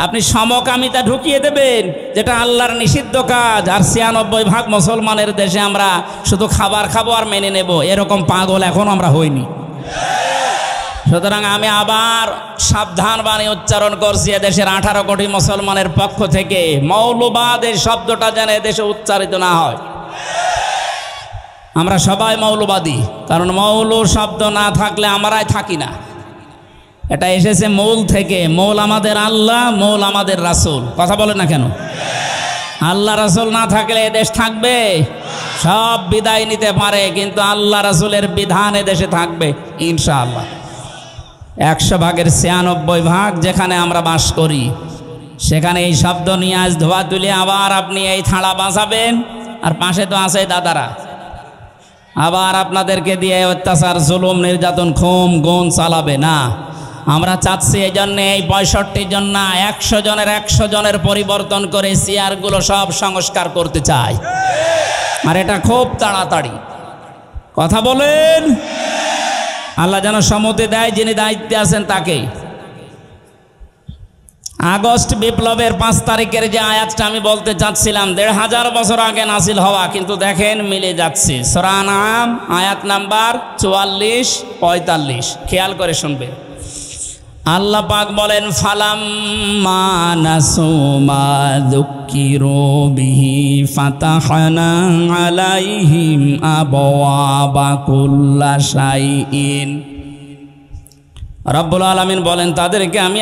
আপনি সমকামিতা ঢুকিয়ে দেবেন, যেটা আল্লাহর নিষিদ্ধ কাজ, আর 96% মুসলমানের দেশে আমরা শুধু খাবার খাবো আর মেনে নেব, এরকম পাগল এখনো আমরা হইনি। সুতরাং আমি আবার সাবধান বাণী উচ্চারণ করছি, এদেশের 18 কোটি মুসলমানের পক্ষ থেকে মৌলবাদ এই শব্দটা যেন এদেশে উচ্চারিত না হয়। আমরা সবাই মৌলবাদী, কারণ মৌল শব্দ না থাকলে আমরাই থাকি না। এটা এসেছে মূল থেকে। মূল আমাদের আল্লাহ, মূল আমাদের রাসূল। কথা বলে না কেন? আল্লাহ রাসূল না থাকলে এদেশ থাকবে? সব বিদায় নিতে পারে, কিন্তু আল্লাহ রাসূলের বিধান এদেশে থাকবে ইনশাআল্লাহ। 100 ভাগের 96 ভাগ যেখানে আমরা বাস করি, সেখানে এই শব্দ নিয়ে আজ ধোয়া তুলে আবার আপনি এই থাড়া বাঁচাবেন, আর পাশে তো আছে দাদারা, আবার আপনাদেরকে দিয়ে অত্যাচার, জুলুম, নির্যাতন, খুন গুণ চালাবে না। আমরা চাচ্ছি এই জন্য এই 65 জন না, 100 জনের 100 জনের পরিবর্তন করে চেয়ারগুলো সব সংস্কার করতে চাই, আর এটা খুব তাড়াতাড়ি। কথা বলেন। আল্লাহ যেন সম্মতি দেয়, যিনি দায়িত্বে আছেন তাকে। আগস্ট বিপ্লবের 5 তারিখের যে আয়াতটা আমি বলতে চাচ্ছিলাম, 1500 বছর আগে নাজিল হওয়া, কিন্তু দেখেন মিলে যাচ্ছে। সূরা আনআম আয়াত নাম্বার 44-45, খেয়াল করে শুনবেন। আল্লাহ পাক বলেন, ফালাম্মা নাসু মা যুক্কিরু বিহি ফাতাহনা আলাইহিম আবওয়াবা কুল্লা শাইইন। রব্বুল আলামিন বলেন, তাদেরকে আমি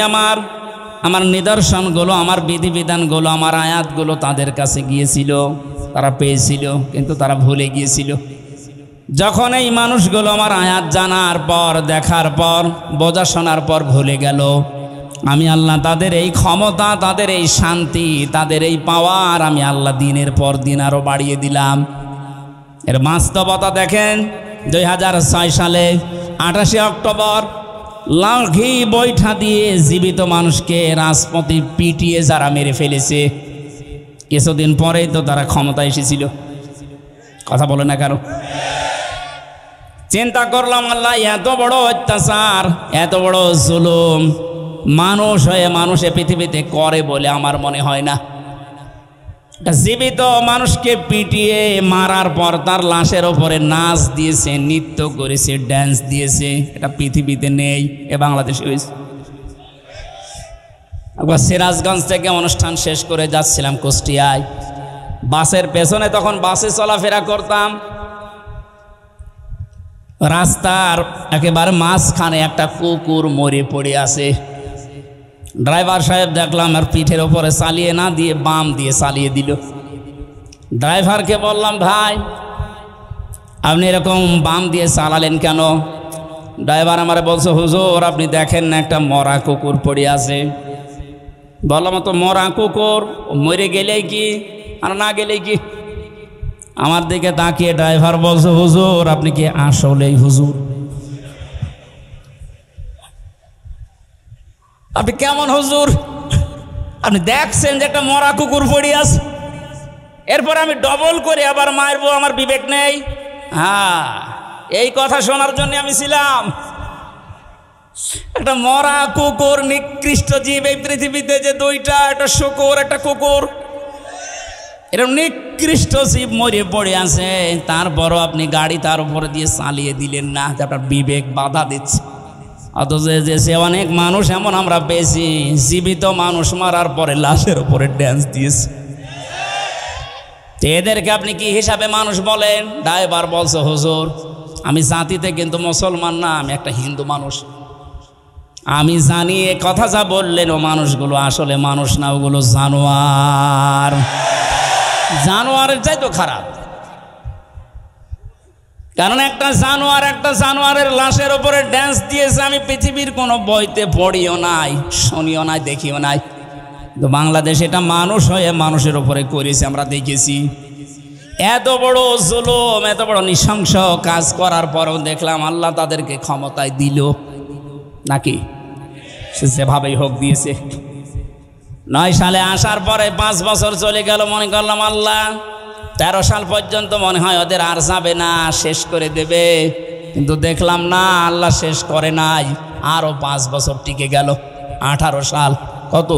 আমার নিদর্শনগুলো, আমার বিধিবিধানগুলো, আমার আয়াতগুলো তাদের কাছে গিয়েছিল, তারা পেয়েছিল, কিন্তু তারা ভুলে গিয়েছিল। যখন এই মানুষগুলো আমার আয়াত জানার পর, দেখার পর, বোঝা শোনার পর ভুলে গেল, আমি আল্লাহ তাদের এই ক্ষমতা, তাদের এই শান্তি, তাদের এই পাওয়ার আমি আল্লাহ দিনের পর দিন আরও বাড়িয়ে দিলাম। এর বাস্তবতা দেখেন। 2006 সালে 28 অক্টোবর লাঠি বৈঠা দিয়ে জীবিত মানুষকে রাজপথে পিটিয়ে যারা মেরে ফেলেছে, কিছুদিন পরেই তো তারা ক্ষমতা এসেছিল। কথা বলে না কারো? চিন্তা করলাম, আল্লাহ এত বড় অত্যাচার, এত বড় জুলুম মানুষ হয়ে মানুষে পৃথিবীতে করে বলে আমার মনে হয় না। জীবিত মানুষকে পিটিয়ে মারার পর তার লাশের ওপরে নাচ দিয়েছে, নৃত্য করেছে, ড্যান্স দিয়েছে, এটা পৃথিবীতে নেই, এ বাংলাদেশে হয়েছে। একবার সিরাজগঞ্জ থেকে অনুষ্ঠান শেষ করে যাচ্ছিলাম কুষ্টিয়ায়, বাসের পেছনে, তখন বাসে চলাফেরা করতাম, রাস্তার একেবারে মাঝখানে একটা কুকুর মরে পড়ে আছে। ড্রাইভার সাহেব দেখলাম আর পিঠের ওপরে চালিয়ে না দিয়ে বাম দিয়ে চালিয়ে দিল। ড্রাইভারকে বললাম, ভাই আপনি এরকম বাম দিয়ে চালালেন কেন? ড্রাইভার আমারে বলছে, হুজুর আপনি দেখেন না একটা মরা কুকুর পড়ে আছে। বললাম, তো মরা কুকুর মরে গেলেই কি আর না গেলেই কি? আমার দিকে তাকিয়ে ড্রাইভার বলছে, হুজুর আপনি কি আসলেই হুজুর? আপনি কেমন হুজুর? আপনি দেখছেন যে একটা মরা কুকুর পড়ে আছে, এরপর আমি ডবল করে আবার মারবো, আমার বিবেক নেই? হ্যাঁ, এই কথা শোনার জন্য আমি ছিলাম। একটা মরা কুকুর, নিকৃষ্ট জীব এই পৃথিবীতে যে দুইটা, একটা শুকুর একটা কুকুর, এরকম নিকৃষ্ট জীব মরে পড়ে আছে, তারপরও আপনি গাড়ি তার উপরে দিয়ে চালিয়ে দিলেন না, যে আপনার বিবেক বাধা দিচ্ছে। অথচ যে অনেক মানুষ এমন আমরা পেয়েছি, জীবিত মানুষ মারার পরে লাশের উপরে ড্যান্স দিয়েছে। এদেরকে আপনি কি হিসাবে মানুষ বলেন? ড্রাইভার বলছে, হুজুর আমি জাতিতে কিন্তু মুসলমান না, আমি একটা হিন্দু মানুষ। আমি জানি এ কথা যা বললেন ও মানুষগুলো আসলে মানুষ না, ওগুলো জানোয়ার। জানোয়ারের চাই তো খারাপ, কারণ একটা জানোয়ারের লাশের উপরে ড্যান্স দিয়েছে। আমি পৃথিবীর কোনো বইতে পড়িও নাই, শুনিও নাই, দেখিও নাই, তো বাংলাদেশ এটা মানুষ হয়ে মানুষের উপরে করেছে, আমরা দেখেছি। এত বড় জুলুম, এত বড় নৃশংস কাজ করার পরও দেখলাম আল্লাহ তাদেরকে ক্ষমতায় দিল নাকি? সে যেভাবেই হোক দিয়েছে। 9 সালে আসার পরে 5 বছর চলে গেল, মনে করলাম আল্লাহ 13 সাল পর্যন্ত মনে হয় ওদের আর যাবে না, শেষ করে দেবে, কিন্তু দেখলাম না, আল্লাহ শেষ করে নাই, আরো 5 বছর টিকে গেল। 18 সাল, কত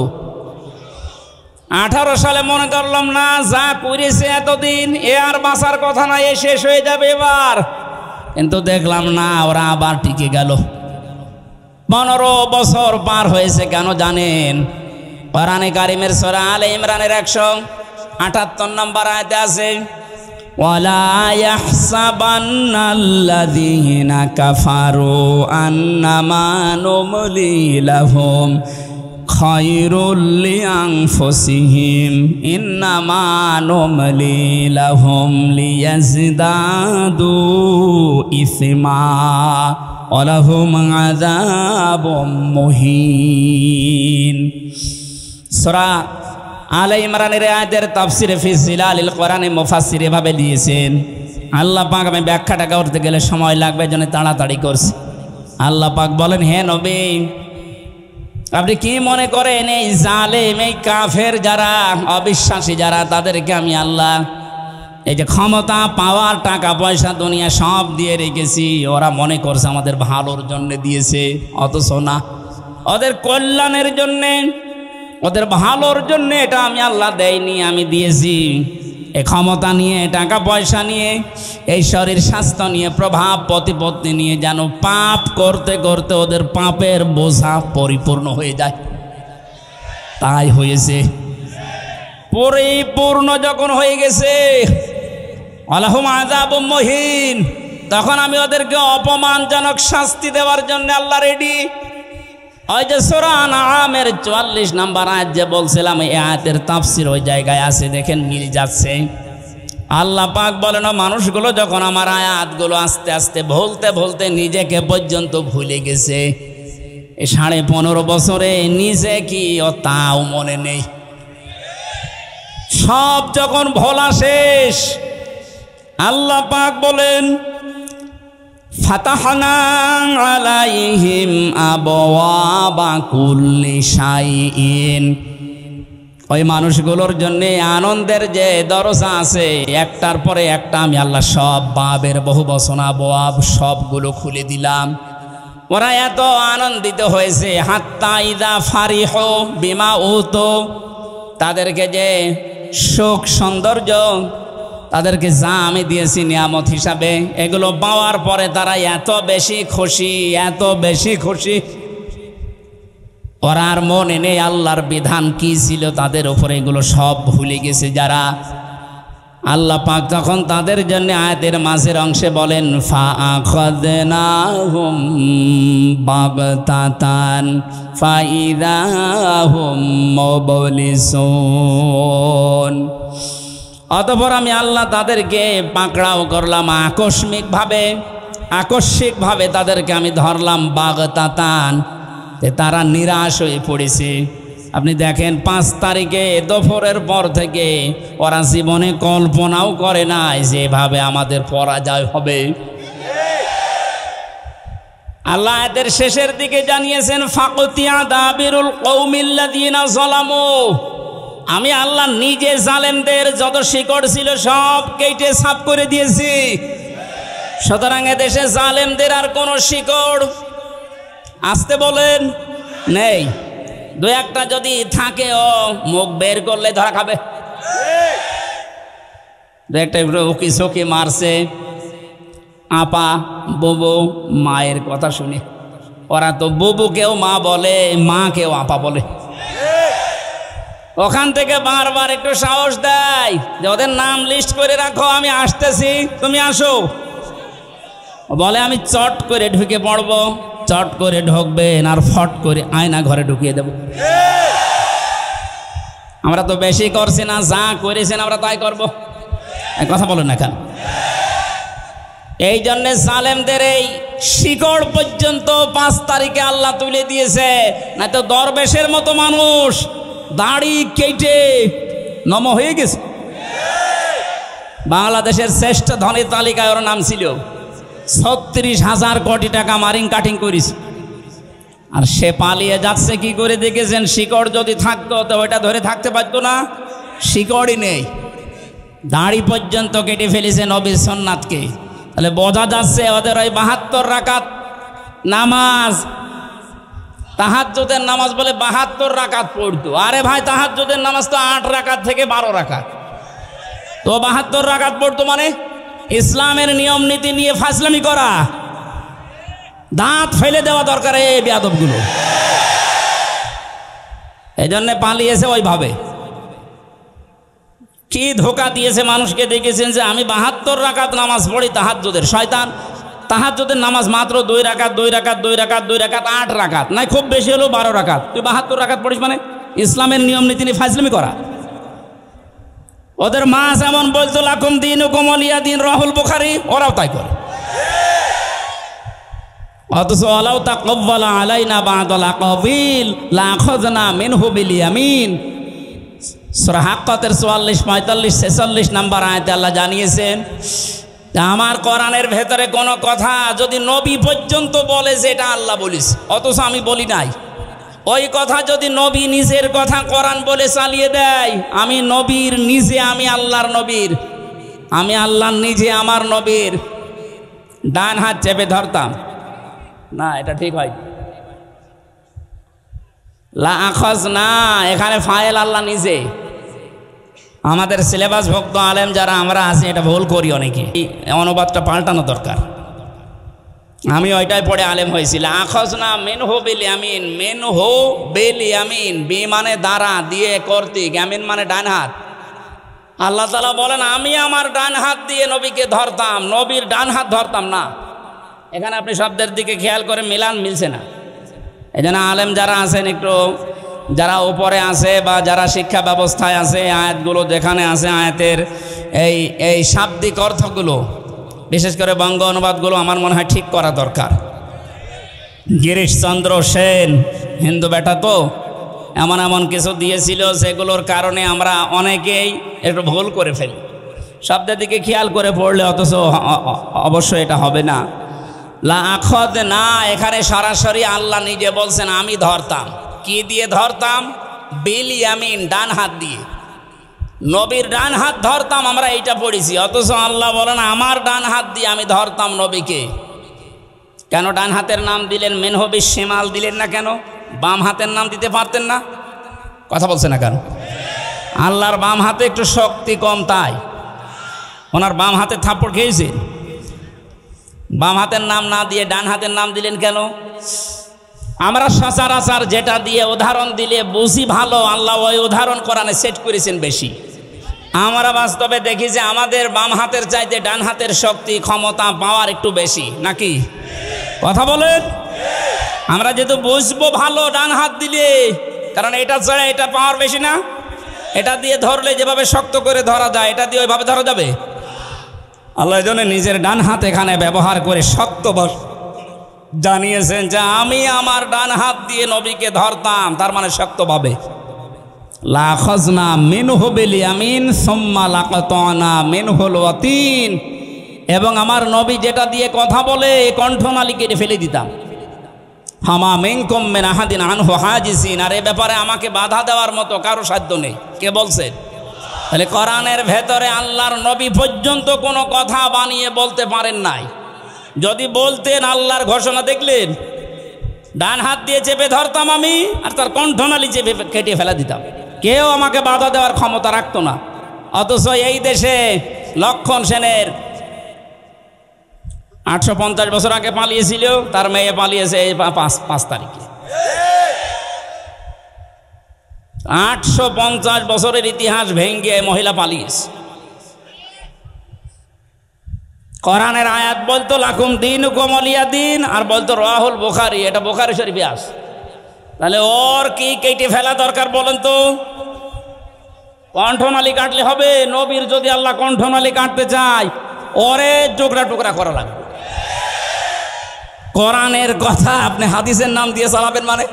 18 সালে মনে করলাম না, যা করেছে এতদিন এ আর বাঁচার কথা না, এ শেষ হয়ে যাবে এবার, কিন্তু দেখলাম না, ওরা আবার টিকে গেল। 15 বছর পার হয়েছে কেন জানেন? কোরআনে কারিমের সূরা আলে ইমরানের 178 নম্বর আয়াতে আছে, ওয়ালা ইয়াহসাবান্নাল্লাযীনা কাফারু আন্নামা নুমলি লাহুম খায়রুল লিআনফুসিহিম ইন্নামা নুমলি লাহুম লিয়াজদাদু ইসমা ওয়ালাহুম আযাবুম মুহিন। সূরা আলে ইমরানের আয়াতের তাফসিরে ফি জিলালিল কোরআনে মুফাসসির এভাবে দিয়েছেন। আল্লাহ পাক, আমি ব্যাখ্যাটা করতে গেলে সময় লাগবে জন্য তাড়াতাড়ি করছি। আল্লাহ পাক বলেন, হে নবী, আপনি কি মনে করেন এই জালেম, এই কাফের যারা, অবিশ্বাসী যারা, তাদেরকে আমি আল্লাহ এই যে ক্ষমতা, পাওয়ার, টাকা পয়সা, দুনিয়া সব দিয়ে রেখেছি, ওরা মনে করছে আমাদের ভালোর জন্য দিয়েছে, অথচ না, ওদের কল্যাণের জন্যে, ওদের ভালোর জন্য এটা আমি আল্লাহ দেয়নি, আমি দিয়েছি। এই ক্ষমতা নিয়ে, টাকা পয়সা নিয়ে, এই শরীর স্বাস্থ্য নিয়ে, প্রভাব প্রতিপত্তি নিয়ে যেন পাপ করতে করতে ওদের পাপের বোঝা পরিপূর্ণ হয়ে যায়। তাই হয়েছে। পরিপূর্ণ যখন হয়ে গেছে, আলাহুম আযাবুম মুহিন, তখন আমি ওদেরকে অপমানজনক শাস্তি দেওয়ার জন্য আল্লাহ রেডি। ওই যে সূরা আনআমের 44 নম্বর আয়াত যে বলছিলাম, এই আয়াতের তাফসীর ওই জায়গায় আছে, দেখেন মিল যাচ্ছে। আল্লাহ পাক বলেন, মানুষগুলো যখন আমার আয়াতগুলো আস্তে আস্তে ভুলতে ভুলতে নিজেকে পর্যন্ত ভুলে গেছে, এই 15.5 বছরে নিজে কি ও তাও মনে নেই। সব যখন ভোলা শেষ, আল্লাহ পাক বলেন, ফাতাহনা আলাইহিম আবওয়াবা কুল্লি শাইইন, ওই মানুষগুলোর জন্য আনন্দের যে দরজা আছে, একটার পরে একটা আমি আল্লাহ সব বাবের বহু বচন আবওয়াব সবগুলো খুলে দিলাম। ওরা এত আনন্দিত হয়েছে, হাত্তা ইদা ফারিহু বিমা উতু, তাদেরকে যে সুখ সৌন্দর্য, তাদেরকে যা আমি দিয়েছি নিয়ামত হিসাবে, এগুলো পাওয়ার পরে তারা এত বেশি খুশি, এত বেশি খুশি, ওরা আর মনে নেই আল্লাহর বিধান কি ছিল তাদের উপরে, এগুলো সব ভুলে গেছে যারা। আল্লাহ পাক তখন তাদের জন্য আয়াতের মাঝের অংশে বলেন, ফাআখাযনাহুম বাগতাতান ফাইদাহুম মুবলিসুন, অতঃপর আমি আল্লাহ তাদেরকে পাকড়াও করলাম আকস্মিকভাবে তাদেরকে আমি ধরলাম, বাগতাতান, তারা নিরাশ হয়ে পড়েছে। আপনি দেখেন 5 তারিখে দুপুরের পর থেকে ওরা জীবনে কল্পনাও করে নাই যেভাবে আমাদের পরাজয় হবে। আল্লাহ এদের শেষের দিকে জানিয়েছেন, ফাকুতিয়া দাবিরুল কওমিল্লাযিনা যালামু, আমি আল্লাহ নিজে জালেমদের যত শিকড় ছিল সব কেটে সাফ করে দিয়েছি। সুতরাং এদেশে জালেমদের আর কোনো শিকড় আসতে বলেন নেই। 2-1টা যদি থাকে, ও মুখ বের করলে ধরা খাবে। 2-1টা উকি ঝুঁকি মারছে, আপা বুবু মায়ের কথা শুনে, ওরা তো বুবুকেও মা বলে, মাকেও আপা বলে। ওখান থেকে বারবার একটু সাহস দেয় যে ওদের নাম লিস্ট করে রাখো, আমি আসতেছি, তুমি আসো। বলে আমি চট করে ঢুকে পড়বো, চট করে ঢুকবেন আর ফট করে আয়না ঘরে ঢুকিয়ে দেব। আমরা তো বেশি করছি না, যা করেছেন আমরা তাই করব, কথা বলেন না কেন? এই জন্যে জালেমদের এই শিকড় পর্যন্ত 5 তারিখে আল্লাহ তুলে দিয়েছে, না তো দরবেশের মতো মানুষ দাড়ি কেটে নম হয়ে গেছে। বাংলাদেশের শ্রেষ্ঠ ধনী তালিকায় ওর নাম ছিল, 36,000 কোটি টাকা মারিং কাটিং করিস, আর সে পালিয়ে যাচ্ছে কি করে দেখেছেন? শিকড় যদি থাকতো তো ওইটা ধরে থাকতে পারতো না, শিকড়ই নেই, দাড়ি পর্যন্ত কেটে ফেলেছে নবীর সুন্নাতকে। তাহলে বোঝা যাচ্ছে ওদের ওই 72 রাকাত নামাজ, তাহাজ্জুদের নামাজ বলে 72 রাকাত পড়তো। আরে ভাই, তাহাজ্জুদের নামাজ তো 8 রাকাত থেকে 12 রাকাত, তো 72 রাকাত পড়তো মানে ইসলামের নিয়ম নীতি নিয়ে ফাজলামি করা। দাঁত ফেলে দেওয়া দরকার এই বেয়াদবগুলো। এই জন্যে পালিয়েছে ওইভাবে। কি ধোকা দিয়েছে মানুষকে, দেখেছেন যে আমি 72 রাকাত নামাজ পড়ি তাহাজ্জুদের। শয়তান তাহাজ্জুদের নামাজ মাত্র 2 রাকাত 2 রাকাত 2 রাকাত 2 রাকাত 8 রাকাত, নাই খুব বেশি হলো 12 রাকাত। তুই 72 রাকাত পড়িস মানে ইসলামের নিয়ম নীতি নিয়ে ফাজলামি করা। ওদের মা যেমন বলতো লাকুম দীনুকুম ওয়ালিয়া দিন, রাহুল বুখারী, ওরাও তাই করে। অথচ ওয়ালাউ তাকাব্বালা আলাইনা বা'দাল আকাবিল লাআখাযনা মিনহু বিল ইয়ামিন। সূরা হাক্কাতের 44, 45, 46 নম্বর আয়াতে আল্লাহ জানিয়েছেন আমার কোরআনের ভেতরে কোনো কথা যদি নবী পর্যন্ত বলে যে এটা আল্লাহ বলিস, অথচ আমি বলি নাই, ওই কথা যদি নবী নিজের কথা কোরআন বলে চালিয়ে দেয়, আমি নবীর নিজে, আমি আল্লাহর নবীর, আমি আল্লাহর নিজে আমার নবীর ডান হাত চেপে ধরতাম না, এটা ঠিক হয় লা আখাজ না, এখানে ফাইল আল্লাহ নিজে। আমাদের সিলেবাস ভক্ত আলেম যারা আমরা আছি এটা ভুল করি অনেকে, অনুবাদটা পাল্টানো দরকার। আমি ওইটাই পড়ে আলেম হয়েছিল। আখাজ না মিনহু বিল ইয়ামিন, মিনহু বিল ইয়ামিন, বি মানে দ্বারা, দিয়ে কর্তৃক, ইয়ামিন মানে ডান হাত। আল্লাহ তাআলা বলেন আমি আমার ডান হাত দিয়ে নবীকে ধরতাম, নবীর ডান হাত ধরতাম না। এখানে আপনি শব্দের দিকে খেয়াল করে মিলান, মিলছে না। এই জন্য আলেম যারা আছেন একটু, যারা উপরে আছে বা যারা শিক্ষা ব্যবস্থায় আছে, আয়াতগুলো যেখানে আছে আয়াতের এই শাব্দিক অর্থগুলো, বিশেষ করে বঙ্গ অনুবাদগুলো আমার মনে হয় ঠিক করা দরকার। গিরিশচন্দ্র সেন হিন্দু বেটা তো এমন এমন কিছু দিয়েছিল সেগুলোর কারণে আমরা অনেকেই একটু ভুল করে ফেলি। শব্দের দিকে খেয়াল করে পড়লে অথচ অবশ্যই এটা হবে না। লা আখাদ না, এখানে সরাসরি আল্লাহ নিজে বলছেন আমি ধরতাম। কি দিয়ে ধরতাম? বিল ইয়ামিন, ডান হাত দিয়ে। নবীর ডান হাত ধরতাম, আমরা এইটা পড়েছি, অথচ আল্লাহ বলেন আমার ডান হাত দিয়ে আমি ধরতাম নবীকে। কেন ডান হাতের নাম দিলেন? মিনহু বিশ শিমাল দিলেন না কেন? বাম হাতের নাম দিতে পারতেন না? কথা বলছে না কেন? আল্লাহর বাম হাতে একটু শক্তি কম, তাই ওনার বাম হাতে থাপ্পড় খেয়েছে। বাম হাতের নাম না দিয়ে ডান হাতের নাম দিলেন কেন? আমরা সচরাচর যেটা দিয়ে উদাহরণ দিলে বুঝি ভালো, আল্লাহ ওই উদাহরণ কোরআনে সেট করেছেন বেশি। আমরা বাস্তবে দেখি যে আমাদের বাম হাতের চাইতে ডান হাতের শক্তি, ক্ষমতা, পাওয়ার একটু বেশি, নাকি? কথা বলেন। আমরা যেহেতু বুঝবো ভালো ডান হাত দিলে, কারণ এটা ছাড়া এটা পাওয়ার বেশি না। এটা দিয়ে ধরলে যেভাবে শক্ত করে ধরা যায়, এটা দিয়ে ওইভাবে ধরা যাবে? আল্লাহ জন্য নিজের ডান হাত এখানে ব্যবহার করে শক্ত জানিয়েছেন যে আমি আমার ডান হাত দিয়ে নবীকে ধরতাম, তার মানে শক্তভাবে। লা আখাযনা মিনহু বিল ইয়ামিন সুম্মা লাকাতানা মিনহুল ওয়াতিন, এবং আমার নবী যেটা দিয়ে কথা বলে কণ্ঠনালী কেটে ফেলে দিতাম। হামা মিনকুম মিন আহাদিন আনহু হাজিসিন, আর এ ব্যাপারে আমাকে বাধা দেওয়ার মতো কারো সাধ্য নেই। কে বলছেন? তাহলে কোরআনের ভেতরে আল্লাহর নবী পর্যন্ত কোনো কথা বানিয়ে বলতে পারেন নাই। যদি বলতেন আল্লাহর ঘোষণা দেখলেন, ডান হাত দিয়ে চেপে ধরতাম আমি, আর তার কণ্ঠনালী চেপে কেটে ফেলা দিতাম। কেউ আমাকে বাধা দেওয়ার ক্ষমতা রাখতো না। অথচ এই দেশে লক্ষণ সেনের 850 বছর আগে পালিয়েছিল, তার মেয়ে পালিয়েছে এই 5 তারিখে। 850 বছরের ইতিহাস ভেঙে মহিলা পালিয়েছে। কোরআনের আয়াত বলতো লাকুম দীনুকুম ওয়ালিয়া দিন, আর বলতো রাহুল বুখারী, এটা বুখারী শরীফে আছে। তাহলে ওর কি কেটে ফেলা দরকার বলেন তো? কণ্ঠনালী কাটলে হবে? নবীর যদি আল্লাহ কণ্ঠনালী কাটতে চায়, ওরে টুকরা টুকরা করা লাগবে। কোরআনের কথা আপনি হাদিসের নাম দিয়ে চালাবেন মানে?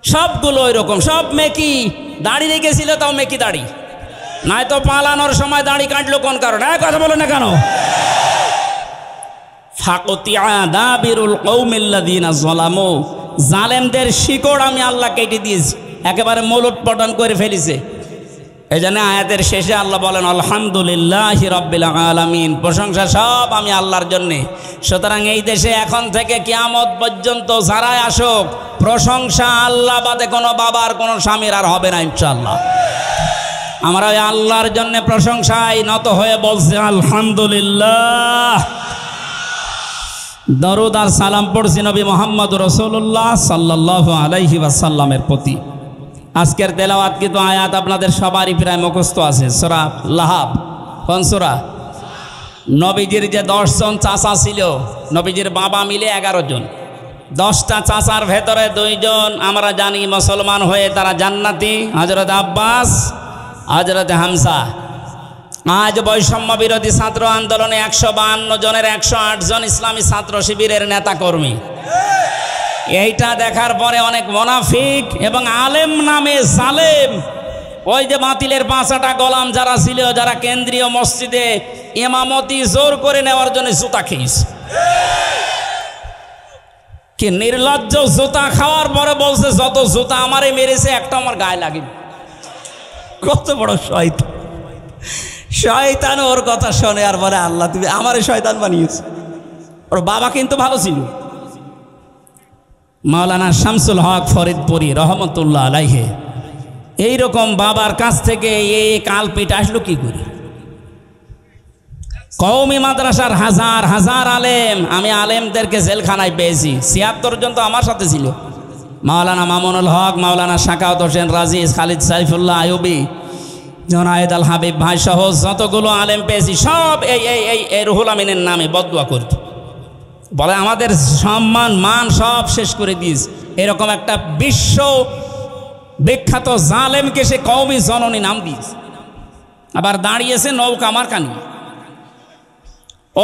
সবগুলো ওই রকম, সব মেকি। দাড়ি রেখেছিল তাও মেকি দাড়ি, নাই তো পালানোর সময় দাড়ি কাটলো কোন কারণে? কথা বলো না কেন? ফাকুতিয়া দাবিরুল কওমিল্লাযিনা যালামু, জালেমদের শিকড় আমি আল্লাহ কেটে দিয়েছি, একেবারে মূলোৎপাটন করে ফেলেছে। এই জন্য আয়াতের শেষে আল্লাহ বলেন আলহামদুলিল্লাহি রাব্বিল আলামিন, প্রশংসা সব আমি আল্লাহর জন্যে। সুতরাং এই দেশে এখন থেকে কিয়ামত পর্যন্ত যারাই আসুক, প্রশংসা আল্লাহ বাদে কোনো বাবার কোনো স্বামীর আর হবে না ইনশাআল্লাহ। আমরা ওই আল্লাহর জন্য প্রশংসায় নত হয়ে বলছি আলহামদুলিল্লাহ। দরুদ আর সালাম পড়ছি নবী মুহাম্মদ রাসূলুল্লাহ সাল্লাল্লাহু আলাইহি ওয়াসাল্লামের প্রতি। আজকের তেলাওয়াত কিন্তু আয়াত আপনাদের সবারই প্রায় মুখস্থ আছে, সূরা লাহাব। কোন সূরা? নবীজির যে 10 জন চাচা ছিল, নবীজির বাবা মিলে 11 জন, 10টা চাচার ভেতরে 2 জন আমরা জানি মুসলমান হয়ে তারা জান্নাতি, হযরত আব্বাস, হযরত হামজা। আজ বৈষম্য বিরোধী ছাত্র আন্দোলনে 152 জনের 108 জন ইসলামী ছাত্র শিবিরের নেতা কর্মী। এইটা দেখার পরে অনেক মুনাফিক এবং আলেম নামে জালেম, ওই যে বাতিলের 5টা গোলাম যারা ছিল, যারা কেন্দ্রীয় মসজিদে ইমামতি জোর করে নেওয়ার জন্য জুতা খেয়েছে। কি নির্লজ্জ! জুতা খাওয়ার পরে বলছে যত জুতা আমারে মেরেছে একটা আমার গায়ে লাগে। কত বড় শয়তান! শয়তান ওর কথা শোনে আর বলে আল্লাহ তুমি আমারে শয়তান বানিয়েছো। ওর বাবা কিন্তু ভালো ছিল, মাওলানা শামসুল হক ফরিদপুরি রহমতুল্লাহ আলাইহি। এইরকম বাবার কাছ থেকে এই কালপিট আসলো কি করে? কওমি মাদ্রাসার হাজার হাজার আলেম, আমি আলেমদেরকে জেলখানায় পেয়েছি। 76 জন তো আমার সাথে ছিল, মাওলানা মামুনুল হক, মাওলানা শাকাওয়াত হোসেন রাজিজ, খালিদ সাইফুল্লাহ আইয়ুবী, জনায়েদ আল হাবিব ভাই সহ যতগুলো আলেম পেয়েছি সব এই রুহুল আমিনের নামে বদদুয়া করত, বলে আমাদের সম্মান মান সব শেষ করে দিস। এরকম একটা বিশ্ব বিখ্যাত জালেমকে সে কওমি জননী নাম দিস। আবার দাঁড়িয়েছে নৌকা মার্কা নিয়ে।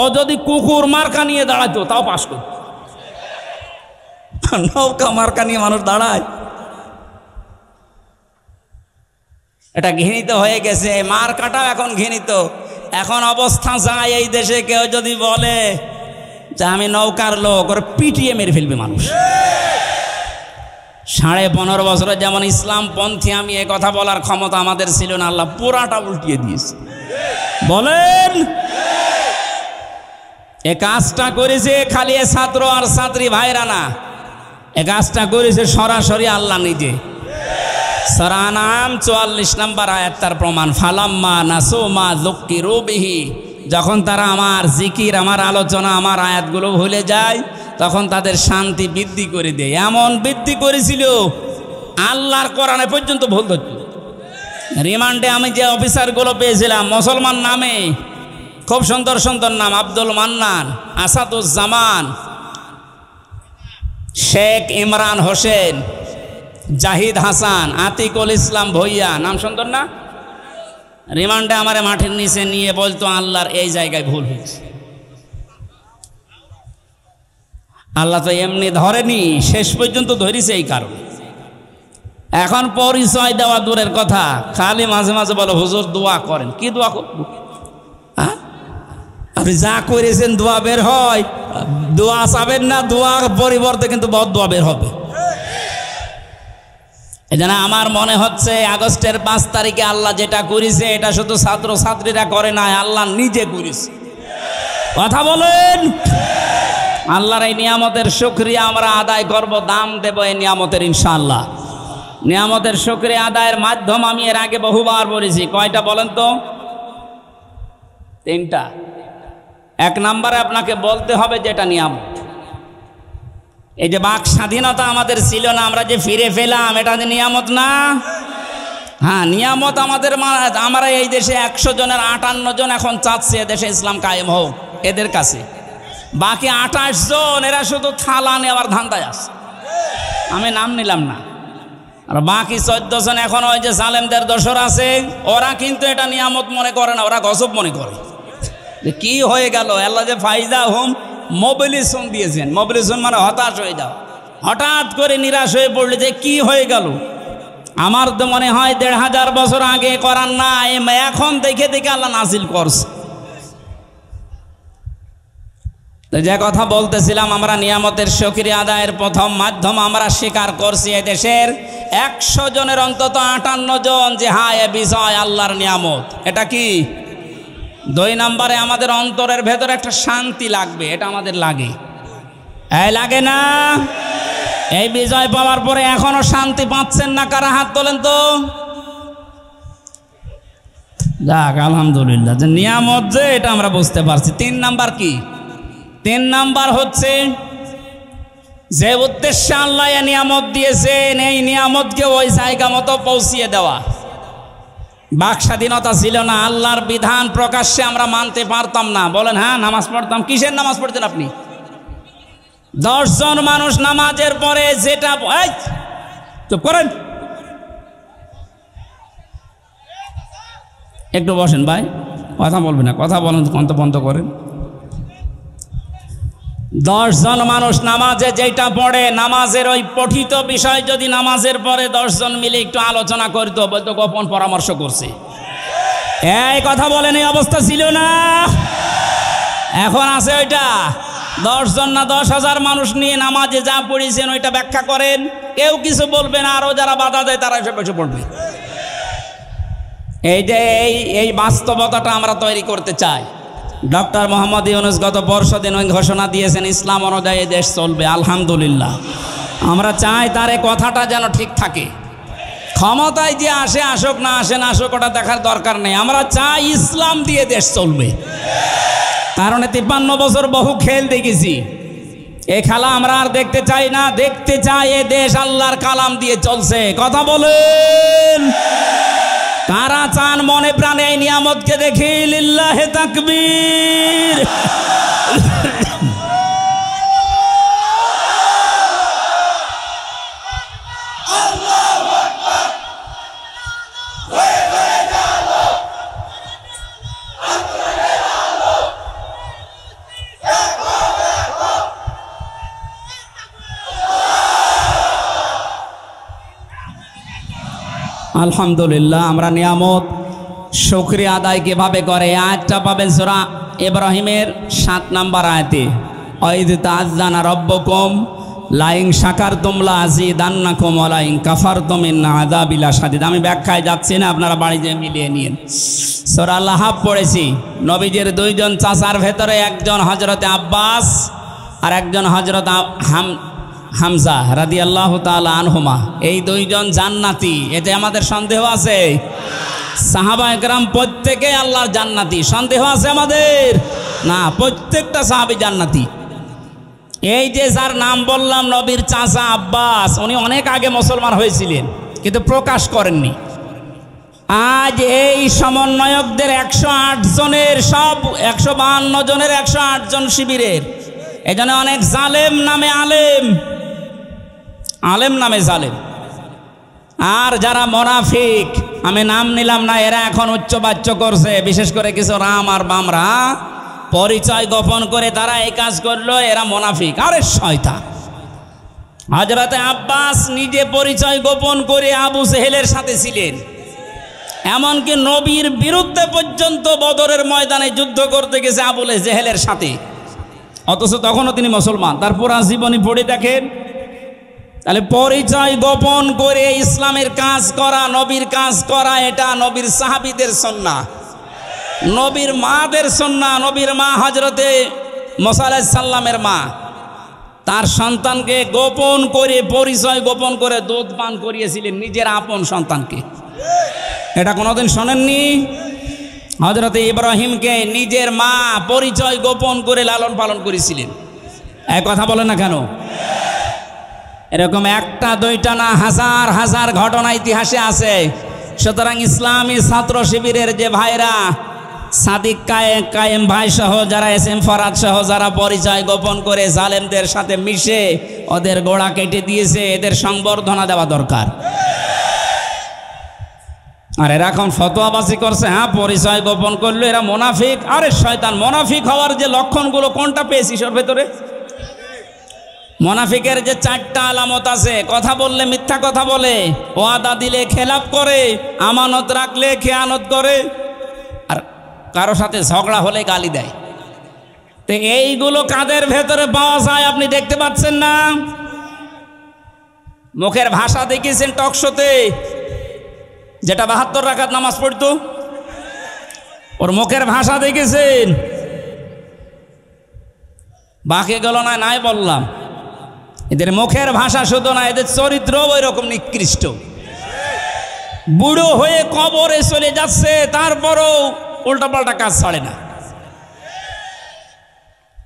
ও যদি কুকুর মার্কা নিয়ে দাঁড়াতো তাও পাস করত। নৌকা মার্কা নিয়ে মানুষ দাঁড়ায়, এটা ঘৃণিত হয়ে গেছে। মার্কাটাও এখন ঘৃণিত। এখন অবস্থা যায় এই দেশে কেউ যদি বলে যে আমি নৌকার লোক, ওর পিটিয়ে মেরে ফেলবে মানুষ। 15.5 বছরে যেমন ইসলামপন্থী আমি এ কথা বলার ক্ষমতা আমাদের ছিল না, আল্লাহ পুরাটা উল্টিয়ে দিয়েছে। বলেন এ কাজটা করেছে খালি এ ছাত্র আর ছাত্রী ভাইরা না, এ কাজটা করেছে সরাসরি আল্লাহ নিজে। সূরা আনআম 44 নম্বর আয়াত তার প্রমাণ। ফালাম্মা নাসু মা যুক্কিরু বিহি, যখন তারা আমার জিকির, আমার আলোচনা, আমার আয়াতগুলো ভুলে যায়, তখন তাদের শান্তি বৃদ্ধি করে দেয়। এমন বৃদ্ধি করেছিল আল্লাহর কোরআনে পর্যন্ত ভুল ধরত। রিমান্ডে আমি যে অফিসারগুলো পেয়েছিলাম মুসলমান নামে, খুব সুন্দর সুন্দর নাম, আব্দুল মান্নান, আসাদুজ্জামান, শেখ ইমরান হোসেন, জাহিদ হাসান, আতিকুল ইসলাম ভইয়া, নাম সুন্দর না? রিমান্ডে আমারে মাঠের নিচে নিয়ে বলতো আল্লাহর এই জায়গায় ভুল হয়েছে। আল্লাহ তো এমনি ধরেনি, শেষ পর্যন্ত ধরেছে এই কারণে। এখন পরিচয় দেওয়া দূরের কথা, খালি মাঝে মাঝে বলো হুজুর দোয়া করেন। কি দোয়া করব? আপনি যা করেছেন দোয়া বের হয়, দোয়া চাবেন না, দোয়ার পরিবর্তে কিন্তু বদদোয়া বের হবে। এজন্য আমার মনে হচ্ছে আগস্টের 5 তারিখে আল্লাহ যেটা করেছে এটা শুধু ছাত্র ছাত্রীরা করে না, আল্লাহ নিজে করেছে। কথা বলেন। আল্লাহর এই নিয়ামতের শুকরিয়া আমরা আদায় করব, দাম দেব এই নিয়ামতের ইনশাআল্লাহ। নিয়ামতের শুকরিয়া আদায়ের মাধ্যম আমি এর আগে বহুবার বলেছি। কয়টা বলেন তো? 3টা। 1 নম্বরে আপনাকে বলতে হবে যে এটা নিয়ামত। এই যে বাক স্বাধীনতা আমাদের ছিল না, আমরা যে ফিরে পেলাম, এটা যে নিয়ামত না? হ্যাঁ নিয়ামত আমাদের। আমরা এই দেশে 100 জনের 58 জন এখন চাচ্ছে এদেশে ইসলাম কায়েম হোক এদের কাছে। বাকি 28 জন এরা শুধু থালা নেওয়ার ধান্দায় আছে, আমি নাম নিলাম না। আর বাকি 14 জন এখন ওই যে জালেমদের দোসর আছে, ওরা কিন্তু এটা নিয়ামত মনে করে না, ওরা গজব মনে করে। কি হয়ে গেল? আল্লাহ যে ফাইজা হোম মোবিলিজেশন দিয়েছেন। মোবিলিজেশন মানে হতাশ হয়ে যাও, হঠাৎ করে নিরাশ হয়ে পড়লে যে কি হয়ে গেল। আমার তো মনে হয় 1500 বছর আগে করার না, এখন দেখে দেখে আল্লাহ নাজিল করছে। তো যে কথা বলতেছিলাম, আমরা নিয়ামতের শুকরিয়া আদায়ের প্রথম মাধ্যম আমরা স্বীকার করছি এদেশের 100 জনের অন্তত 58 জন যে হ্যাঁ এ বিষয় আল্লাহর নিয়ামত। এটা কি? 2 নম্বরে আমাদের অন্তরের ভেতরে একটা শান্তি লাগবে, এটা আমাদের লাগে। এই লাগে না? এই বিজয় পাওয়ার পরে এখনো শান্তি পাচ্ছেন না কারা? হাত তোলেন তো। যাক আলহামদুলিল্লাহ, যে নিয়ামত যে এটা আমরা বুঝতে পারছি। 3 নাম্বার কি? তিন নাম্বার হচ্ছে যে উদ্দেশ্যে আল্লাহ এই নিয়ামত দিয়েছেন এই নিয়ামতকে ওই জায়গা মতো পৌঁছিয়ে দেওয়া। বাক স্বাধীনতা ছিল না, আল্লাহর বিধান প্রকাশ্যে আমরা মানতে পারতাম না। বলেন হ্যাঁ, নামাজ পড়তাম। কিসের নামাজ পড়তেন আপনি? 10 জন মানুষ নামাজের পরে যেটা, চুপ করেন, একটু বসেন ভাই, কথা বলবেন না, কথা বলেন, বন্ধ করেন। 10 জন মানুষ নামাজে যেটা পড়ে, নামাজের ওই পঠিত বিষয় যদি নামাজের পরে 10 জন মিলে একটু আলোচনা করতো, বলতো গোপন পরামর্শ করছে। এই কথা বলেন, এই অবস্থা ছিল না, এখন আছে ওইটা। 10 জন না 10,000 মানুষ নিয়ে নামাজে যা পড়েছেন ওইটা ব্যাখ্যা করেন, কেউ কিছু বলবে না, আরও যারা বাধা দেয় তারা এসে বসে পড়বে। এই যে এই বাস্তবতাটা আমরা তৈরি করতে চাই। ডক্টর মোহাম্মদ ইউনূস গত পরশুদিন ওই ঘোষণা দিয়েছেন ইসলাম অনুযায়ী দেশ চলবে, আলহামদুলিল্লাহ। আমরা চাই তার এই কথাটা যেন ঠিক থাকে। ক্ষমতায় যে আসে আসুক, না আসে না আসুক, ওটা দেখার দরকার নেই। আমরা চাই ইসলাম দিয়ে দেশ চলবে। কারণ 53 বছর বহু খেল দেখেছি, এই খেলা আমরা আর দেখতে চাই না। দেখতে চাই এ দেশ আল্লাহর কালাম দিয়ে চলছে। কথা বলেন, কারা চান মনে প্রাণে এই নিয়ামতকে দেখি? লিল্লাহে তাকবীর। আলহামদুলিল্লাহ। আমরা নিয়ামত শুকরিয়া আদায় কিভাবে করে? আয়াতটা পাবেন সূরা ইব্রাহিমের 7 নম্বর আয়াতে, ওয়াইদ তাআযানা রাব্বুকুম লাইন শাকারতুম লাযিদান্নাকুম ওয়া লাইন কাফারতুম ইন্না আযাবি লাশাদীদ। আমি ব্যাখ্যায় যাচ্ছি না, আপনারা বাড়ি যেয়ে মিলিয়ে নিন। সূরা লাহাব পড়েছি। নবীজির 2 জন চাচার ভেতরে একজন হযরতে আব্বাস আর একজন হযরত হামজা রাদিয়াল্লাহু তাআলা আনহুমা। এই 2 জন জান্নাতি, এতে আমাদের সন্দেহ আছে? সাহাবায়ে কেরাম প্রত্যেকে আল্লাহর জান্নাতি, সন্দেহ আছে আমাদের? না, প্রত্যেকটা সাহাবী জান্নাতি। এই যে যার নাম বললাম নবীর চাচা আব্বাস, উনি অনেক আগে মুসলমান হয়েছিলেন কিন্তু প্রকাশ করেননি। আজ এই সমন্বয়কদের 108 জনের, সব 152 জনের 108 জন শিবিরের, এজন্য অনেক জালেম নামে আলেম, আলেম নামে জালেম। আর যারা মুনাফিক, আমি নাম নিলাম না, এরা এখন উচ্চবাচ্য করছে, বিশেষ করে কিছু রাম আর বামরা পরিচয় গোপন করে তারা এই কাজ করলো, এরা মুনাফিক। আরে শয়তান! হযরতে আব্বাস নিজে পরিচয় গোপন করে আবু জেহেলের সাথে ছিলেন, এমনকি নবীর বিরুদ্ধে পর্যন্ত বদরের ময়দানে যুদ্ধ করতে গেছে আবু জেহেলের সাথে, অথচ তখনও তিনি মুসলমান। তার পুরা জীবনী পড়ে দেখেন। তাহলে পরিচয় গোপন করে ইসলামের কাজ করা, নবীর কাজ করা, এটা নবীর সাহাবীদের সুন্নাহ, নবীর মাদের সুন্নাহ। নবীর মা হযরতে মুসা আলাইহিস সালামের মা তার সন্তানকে গোপন করে, পরিচয় গোপন করে দুধ পান করিয়েছিলেন নিজের আপন সন্তানকে। এটা কোনোদিন শোনেননি? হযরতে ইব্রাহিমকে নিজের মা পরিচয় গোপন করে লালন পালন করেছিলেন। এক কথা বলেন না কেন? এরকম একটা দুইটা না, হাজার হাজার ঘটনা ইতিহাসে আছে। সুতরাং ইসলামী ছাত্র শিবিরের যে ভাইরা, সাদিক কায়েম ভাই সহ যারা, SM ফরাদ সহ যারা পরিচয় গোপন করে জালেমদের সাথে মিশে ওদের গোড়া কেটে দিয়েছে, এদের সংবর্ধনা দেওয়া দরকার। আর এরা এখন ফতোয়াবাজি করছে, হ্যাঁ পরিচয় গোপন করলো এরা মুনাফিক। আরে শয়তান! মুনাফিক হওয়ার যে লক্ষণগুলো কোনটা পেয়েছিস ওর ভেতরে? মুনাফিকের যে 4টা আলামত আছে: কথা বললে মিথ্যা কথা বলে, ওয়াদা দিলে খেলাপ করে, আমানত রাখলে খেয়ানত করে, আর কারো সাথে ঝগড়া হলে গালি দেয়। তো এইগুলো কাদের ভেতরে পাওয়া যায় আপনি দেখতে পাচ্ছেন না? মুখের ভাষা দেখেছেন টকশোতে, যেটা 72 রাকাত নামাজ পড়তো, ওর মুখের ভাষা দেখেছেন? বাকি গেল না, নাই বললাম। এদের মুখের ভাষা শুধু না, এদের চরিত্র ওই রকম নিকৃষ্ট। বুড়ো হয়ে কবরে চলে যাচ্ছে, তারপরও উল্টাপাল্টা কাজ ছাড়ে না।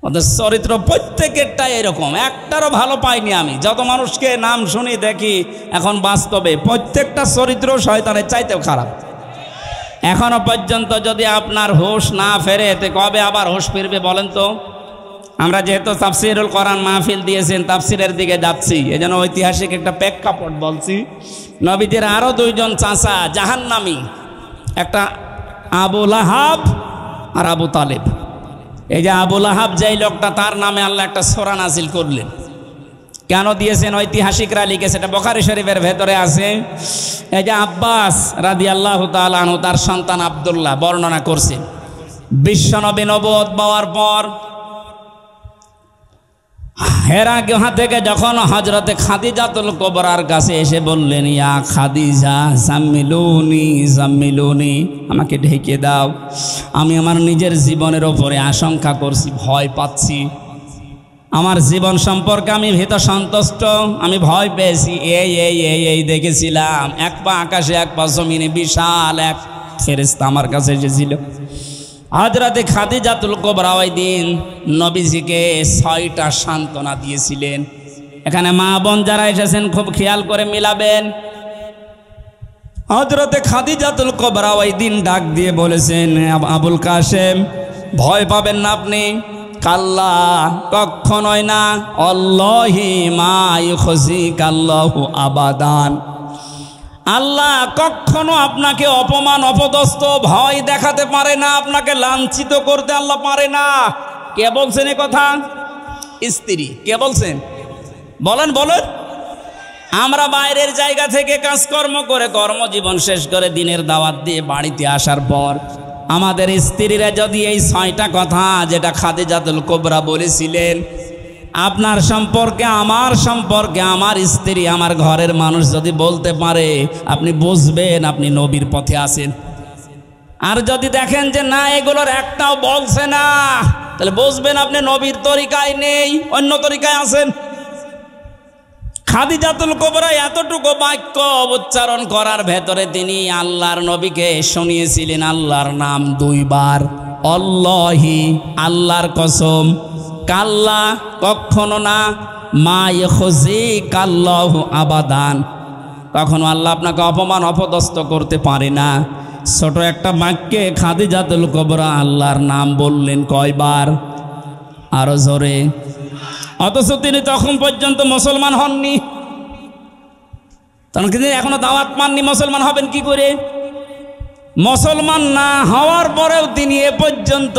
ওদের চরিত্র প্রত্যেকেরটাই এরকম, একটারও ভালো পাইনি আমি। যত মানুষকে নাম শুনি দেখি এখন বাস্তবে প্রত্যেকটা চরিত্র শয়তানের চাইতেও খারাপ। এখনো পর্যন্ত যদি আপনার হুঁশ না ফেরে তে কবে আবার হুঁশ ফিরবে বলেন তো? আমরা যেহেতু তাফসিরুল কোরআন মাহফিল দিয়েছেন, তাফসিরের দিকে যাচ্ছি, এজন্য ঐতিহাসিক একটা প্রেক্ষাপট বলছি। নবীদের আরও দুইজন চাচা জাহান্নামী, একটা আবু লাহাব আর আবু তালেব। এই যে আবু লাহাব যেই লোকটা, তার নামে আল্লাহ একটা সূরা নাজিল করলেন। কেন দিয়েছেন ঐতিহাসিকরা লিখেছে, এটা বুখারী শরীফের ভেতরে আছে। এই যে আব্বাস রাদিয়াল্লাহু তাআলা আনহু তার সন্তান আব্দুল্লাহ বর্ণনা করছে, বিশ্বনবী নবুয়ত পাওয়ার পর হেরা গুহা থেকে যখন হযরতে খাদিজাতুল কুবরার কাছে এসে বললেন, ইয়া খাদিজা জাম্মিলুনি জাম্মিলুনি, আমাকে ঢেকে দাও, আমি আমার নিজের জীবনের ওপরে আশঙ্কা করছি, ভয় পাচ্ছি, আমার জীবন সম্পর্কে আমি ভীত সন্তুষ্ট, আমি ভয় পেয়েছি। এই দেখেছিলাম এক পা আকাশে এক পা জমিনে, বিশাল এক ফেরেশতা আমার কাছে এসেছিল। হযরতে খাদিজাতুল কুবরা ওই দিন নবীজিকে 6টা সান্ত্বনা দিয়েছিলেন। এখানে মা বোন যারা এসেছেন খুব খেয়াল করে মিলাবেন। হযরতে খাদিজাতুল কুবরা ওই দিন ডাক দিয়ে বলেছেন, আবুল কাসেম ভয় পাবেন না আপনি, কাল্লা কখনোই না, আল্লাহি মা ইউখজিকাল্লাহু আবাদান, আল্লাহ কখনো আপনাকে অপমান অপদস্থ ভয় দেখাতে পারে না, আপনাকে লাঞ্ছিত করতে আল্লাহ পারে না। কে বলছেন এ কথা? স্ত্রী। কে বলছেন? বলেন বলেন। আমরা বাইরের জায়গা থেকে কাজকর্ম করে কর্মজীবন শেষ করে দিনের দাওয়াত দিয়ে বাড়িতে আসার পর আমাদের স্ত্রীরা যদি এই 6টা কথা যেটা খাদিজাতুল কুবরা বলেছিলেন, আপনার সম্পর্কে, আমার সম্পর্কে, আমার স্ত্রী, আমার ঘরের মানুষ যদি বলতে পারে, আপনি বুঝবেন আপনি নবীর পথে আছেন। আর যদি দেখেন যে না এগুলোর একটাও বলছে না, তাহলে বুঝবেন আপনি নবীর তরিকায় নেই, অন্য তরিকায় আছেন। খাদিজাতুল কুবরা এতটুকু বাক্য উচ্চারণ করার ভেতরে তিনি আল্লাহর নবীকে শুনিয়েছিলেন আল্লাহর নাম 2 বার, আল্লাহি আল্লাহর কসম, কাল্লা কখনো না, মা ইউখজিকাল্লাহু আবাদান, কখনো আল্লাহ আপনাকে অপমান অপদস্থ করতে পারে না। ছোট একটা বাক্যে খাদিজাতুল কুবরা আল্লাহর নাম বললেন কয়বার? আরো জোরে। অথচ তিনি তখন পর্যন্ত মুসলমান হননি, তখন কিন্তু এখনো দাওয়াত পাননি, মুসলমান হবেন কি করে? মুসলমান না হওয়ার পরেও তিনি এ পর্যন্ত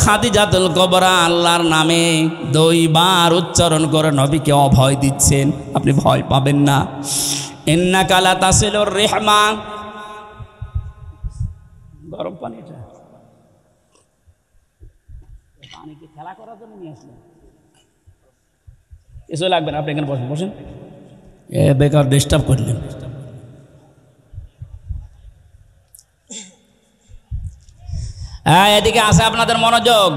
খাদিজাতুল কুবরা আল্লাহর নামে 2 বার উচ্চারণ করে নবীকে অভয় দিচ্ছেন, আপনি ভয় পাবেন না। ইন্নাকা লা তাসিলুর রিহমা, গরম পানিটা পানি কি খেলা করার জন্য নিয়ে আসলেন? কিছু লাগবে না, আপনি এখানে বসেন, বসেন, বেকার ডিস্টার্ব করলেন। এদিকে আছে আপনাদের মনোযোগ।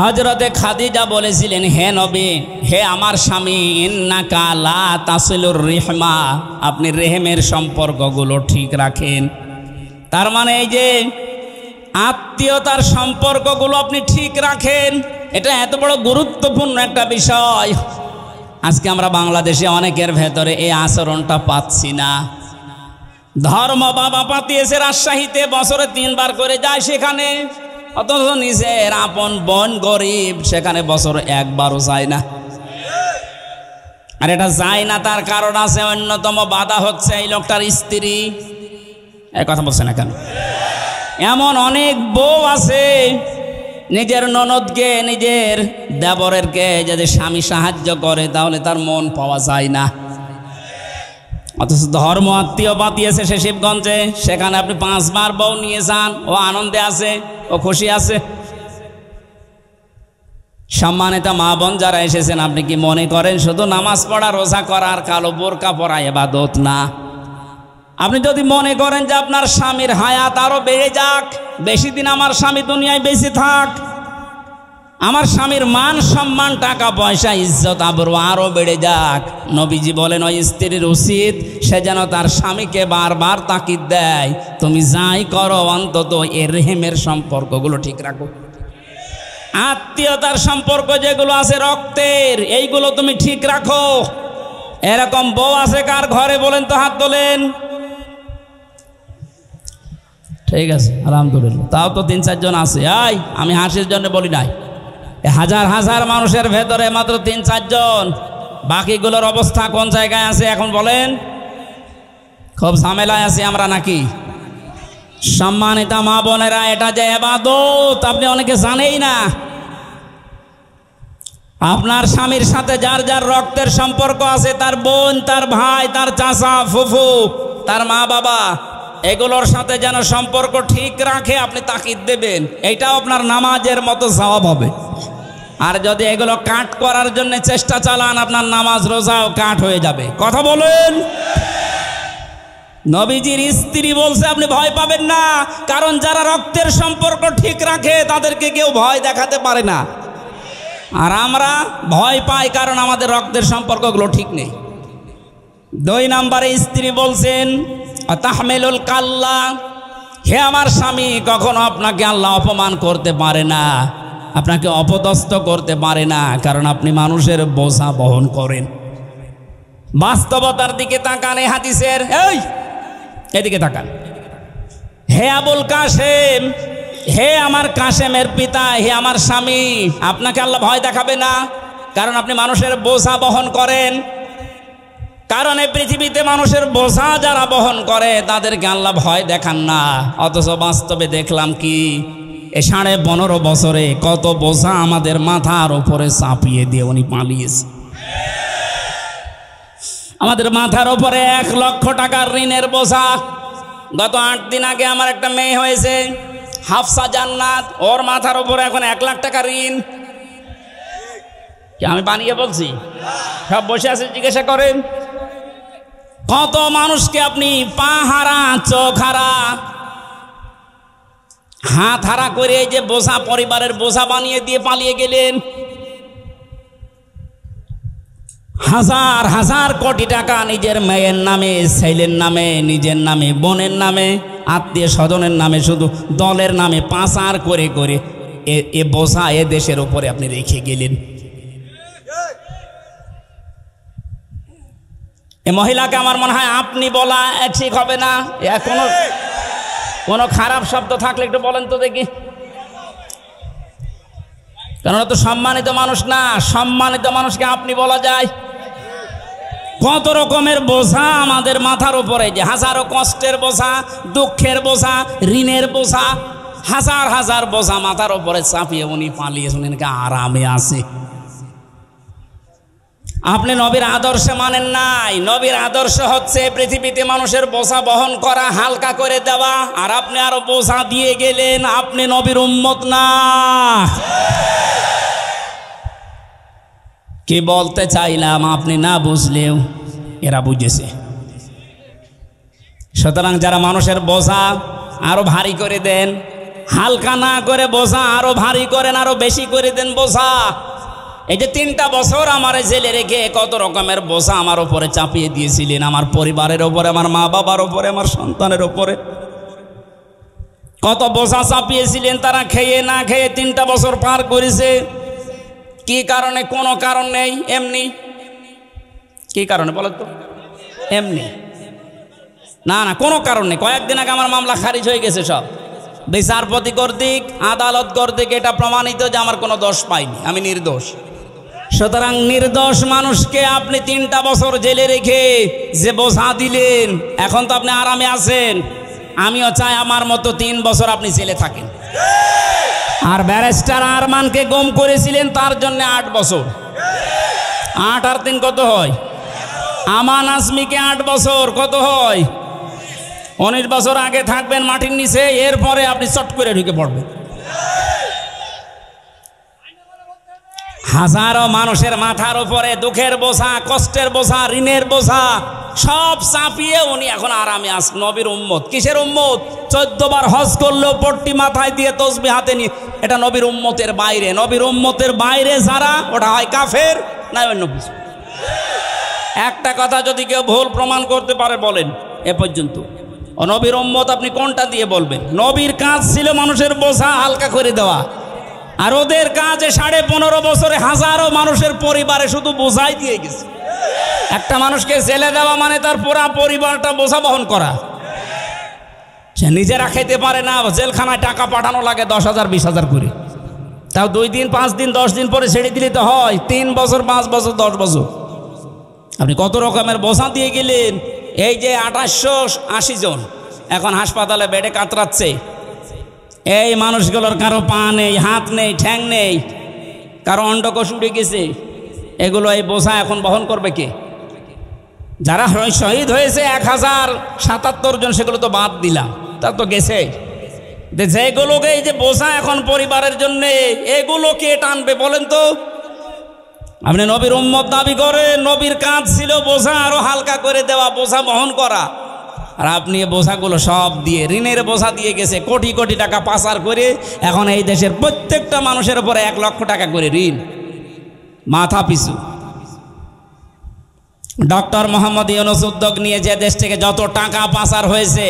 হযরতে খাদিজা বলেছিলেন, হে নবী, হে আমার স্বামী, ইন্নাকা লা তাসিলুর রিহমা, আপনি রেহেমের সম্পর্কগুলো ঠিক রাখেন। তার মানে এই যে আত্মীয়তার সম্পর্কগুলো আপনি ঠিক রাখেন, এটা এত বড় গুরুত্বপূর্ণ একটা বিষয়। আজকে আমরা বাংলাদেশে অনেকের ভেতরে এই আচরণটা পাচ্ছি না। ধর্ম বাবা পাতিয়েছে রাজশাহীতে, বছরে 3 বার করে যায় সেখানে, অথচ নিজের আপন বোন গরিব, সেখানে বছরে 1 বারও যায় না। আর এটা যায় না তার কারণ আছে, অন্যতম বাধা হচ্ছে এই লোকটার স্ত্রী। এই কথা বলছে না কেন? এমন অনেক বউ আছে নিজের ননদকে, নিজের দেবরেরকে যদি স্বামী সাহায্য করে তাহলে তার মন পাওয়া যায় না। অথচ ধর্ম আত্মীয় পাতিয়েছে সে শিবগঞ্জে, সেখানে আপনি 5 বার বউ নিয়ে যান, ও আনন্দে আছে, ও খুশি আছে। সম্মানিত মা বোন যারা এসেছেন, আপনি কি মনে করেন শুধু নামাজ পড়া, রোজা করা আর কালো বোরকা পরা ইবাদত না? আপনি যদি মনে করেন যে আপনার স্বামীর হায়াত আরো বেড়ে যাক, বেশি দিন আমার স্বামী দুনিয়ায় বেঁচে থাক, আমার স্বামীর মান সম্মান, টাকা পয়সা, ইজ্জত আবরু আরো বেড়ে যাক, নবীজি বলেন ওই স্ত্রীর উচিত সে যেন তার স্বামীকে বারবার তাকিদ দেয়, তুমি যাই করো অন্তত এর রেহেমের সম্পর্কগুলো ঠিক রাখো। আত্মীয়তার সম্পর্ক যেগুলো আছে রক্তের, এইগুলো তুমি ঠিক রাখো। এরকম বউ আছে কার ঘরে বলেন তো, হাত তোলেন। ঠিক আছে, আলহামদুলিল্লাহ, তাও তো 3-4 জন আছে। আমি হাসির জন্য বলি নাই, হাজার হাজার মানুষের ভেতরে মাত্র 3-4 জন। বাকিগুলোর অবস্থা কোন জায়গায় আছে এখন বলেন? খুব ঝামেলায় আছি আমরা নাকি? সম্মানিতা মা বোনেরা, এটা যে ইবাদত আপনি অনেকে জানেই না। আপনার স্বামীর সাথে যার যার রক্তের সম্পর্ক আছে, তার বোন, তার ভাই, তার চাচা, ফুফু, তার মা বাবা, এগুলোর সাথে যেন সম্পর্ক ঠিক রাখে আপনি তাকিদ দেবেন। এটাও আপনার নামাজের মতো সওয়াব হবে। আর যদি এগুলো কাট করার জন্য চেষ্টা চালান, আপনার নামাজ রোজাও কাট হয়ে যাবে। কথা বলেন। নবীজির স্ত্রী বলছে আপনি ভয় পাবেন না, কারণ যারা রক্তের সম্পর্ক ঠিক রাখে তাদেরকে কেউ ভয় দেখাতে পারে না। আর আমরা ভয় পাই কারণ আমাদের রক্তের সম্পর্কগুলো ঠিক নেই। 2 নম্বরে স্ত্রী বলছেন তাহমিলুল কাল্লা, হে আমার স্বামী, কখনো আপনাকে আল্লাহ অপমান করতে পারে না, আপনাকে অপদস্থ করতে পারে না, কারণ আপনি মানুষের বোঝা বহন করেন। বাস্তবতার দিকে তাকান, এই হাদিসের এদিকে তাকান। হে আবুল কাসেম, হে আমার কাসেমের পিতা, হে আমার স্বামী, আপনাকে আল্লাহ ভয় দেখাবে না, কারণ আপনি মানুষের বোঝা বহন করেন। কারণ এই পৃথিবীতে মানুষের বোঝা যারা বহন করে তাদেরকে আল্লাহ ভয় দেখান না। অথচ বাস্তবে দেখলাম কি, এ 15.5 বছরে কত বোঝা আমাদের মাথার উপরে চাপিয়ে দিয়ে উনি পালিয়েছে। আমাদের মাথার উপরে 1 লক্ষ টাকার ঋণের বোঝা। গত 8 দিন আগে আমার একটা মেয়ে হয়েছে, হাফসা জান্নাত, ওর মাথার উপরে এখন 1 লাখ টাকা ঋণ। কি আমি বানিয়ে বলছি? সব বসে আছে, জিজ্ঞাসা করেন। কত মানুষকে আপনি পা হারা, চোখ হারা, হাত হারা করে এই যে বোঝা, পরিবারের বোঝা বানিয়ে দিয়ে পালিয়ে গেলেন। হাজার হাজার কোটি টাকা নিজের মেয়ের নামে, ছেলের নামে, নিজের নামে, বোনের নামে, আত্মীয় স্বজনের নামে, শুধু দলের নামে পাচার করে করে এ বোঝা এ দেশের উপরে আপনি রেখে গেলেন। এ মহিলাকে আমার মনে হয় আপনি বলা ঠিক হবে না। কোনো খারাপ শব্দ থাকলে একটু বলেন তো দেখি, কারণ তো সম্মানিত মানুষ না। সম্মানিত মানুষকে আপনি বলা যায়। কত রকমের বোঝা আমাদের মাথার উপরে, যে হাজারো কষ্টের বোঝা, দুঃখের বোঝা, ঋণের বোঝা, হাজার হাজার বোঝা মাথার উপরে চাপিয়ে উনি পালিয়ে শুনেন আরামে আছে। আপনি নবীর আদর্শে মানেন নাই। নবীর আদর্শ হচ্ছে পৃথিবীতে মানুষের বোঝা বহন করা, হালকা করে দেওয়া, আর আপনি আরো বোঝা দিয়ে গেলেন। আপনি নবীর উম্মত না। কি বলতে চাইলাম আপনি না বুঝলেও এরা বুঝেছে। সুতরাং যারা মানুষের বোঝা আরো ভারী করে দেন, হালকা না করে বোঝা আরো ভারী করেন, আরো বেশি করে দেন বোঝা। এই যে 3টা বছর আমার জেলে রেখে কত রকমের বোঝা আমার উপরে চাপিয়ে দিয়েছিলেন, আমার পরিবারের উপরে, আমার মা বাবার উপরে, আমার সন্তানের উপরে কত বোঝা চাপিয়েছিলেন। তারা খেয়ে না খেয়ে 3টা বছর পার করেছে। কি কারণে? কোনো কারণ নেই, এমনি। কি কারণে বলেন তো? এমনি না, কোনো কারণ নেই। কয়েকদিন আগে আমার মামলা খারিজ হয়ে গেছে সব, বিচারপতি কর্তৃক, আদালত কর্তৃক এটা প্রমাণিত যে আমার কোনো দোষ পাইনি, আমি নির্দোষ। সুতরাং নির্দোষ মানুষকে আপনি 3টা বছর জেলে রেখে যে বোঝা দিলেন, এখন তো আপনি আরামে আছেন। আমিও চাই আমার মতো 3 বছর আপনি জেলে থাকেন। আর ব্যারিস্টার আরমানকে গুম করেছিলেন, তার জন্য 8 বছর। 8 আর 3 কত হয়? আমান আজমিকে 8 বছর, কত হয়? 19 বছর আগে থাকবেন মাটির নিচে, এরপরে আপনি চট করে ঢুকে পড়বেন। হাজারো মানুষের মাথার উপরে দুঃখের বোঝা, কষ্টের বোঝা, ঋণের বোঝা সব চাপিয়ে উনি এখন আরামে আছেন। নবীর উম্মত। কিসের উম্মত? 14 বার হজ করলেও পট্টি মাথায় দিয়ে তসবিহ হাতে নিয়ে, এটা নবীর উম্মতের বাইরে। নবীর উম্মতের বাইরে যারা, ওটা হয় কাফের, না অন্য কিছু। একটা কথা যদি কেউ ভুল প্রমাণ করতে পারে বলেন এ পর্যন্ত। নবীর উম্মত আপনি কোনটা দিয়ে বলবেন? নবীর কাজ ছিল মানুষের বোঝা হালকা করে দেওয়া। আর ওদের কাজে 15.5 বছরে হাজারো মানুষের পরিবারে শুধু বোঝাই দিয়ে গেছে। একটা মানুষকে জেলে দেওয়া মানে তার পুরা পরিবারটা বোঝা বহন করা। সে নিজেরা খেতে পারে না, জেলখানায় টাকা পাঠানো লাগে 10,000 20,000 করে। তাও 2 দিন 5 দিন 10 দিন পরে ছেড়ে দিলে তো হয় 3 বছর 5 বছর 10 বছর। আপনি কত রকমের বোঝা দিয়ে গেলেন। এই যে 2880 জন এখন হাসপাতালে বেডে কাতরাচ্ছে, এই মানুষগুলোর কারো পা নেই, হাত নেই, ঠ্যাং নেই, কারো অন্ডকোষ উড়ে গেছে। এগুলো এই বোঝা এখন বহন করবে কে? যারা শহীদ হয়েছে 1077 জন, সেগুলো তো বাদ দিলাম, তা তো গেছে। যেগুলোকে এই যে বোঝা এখন পরিবারের জন্য, এগুলো কে টানবে বলেন তো? আপনি নবীর উম্মত দাবি করে, নবীর কাজ ছিল বোঝা আরো হালকা করে দেওয়া, বোঝা বহন করা। আর আপনি এই বোঝাগুলো সব দিয়ে ঋণের বোঝা দিয়ে গেছে, কোটি কোটি টাকা পাচার করে এখন এই দেশের প্রত্যেকটা মানুষের উপরে 1 লক্ষ টাকা করে ঋণ মাথা পিছু। ডক্টর মোহাম্মদ ইউনূস উদ্যোগ নিয়ে যে দেশ থেকে যত টাকা পাচার হয়েছে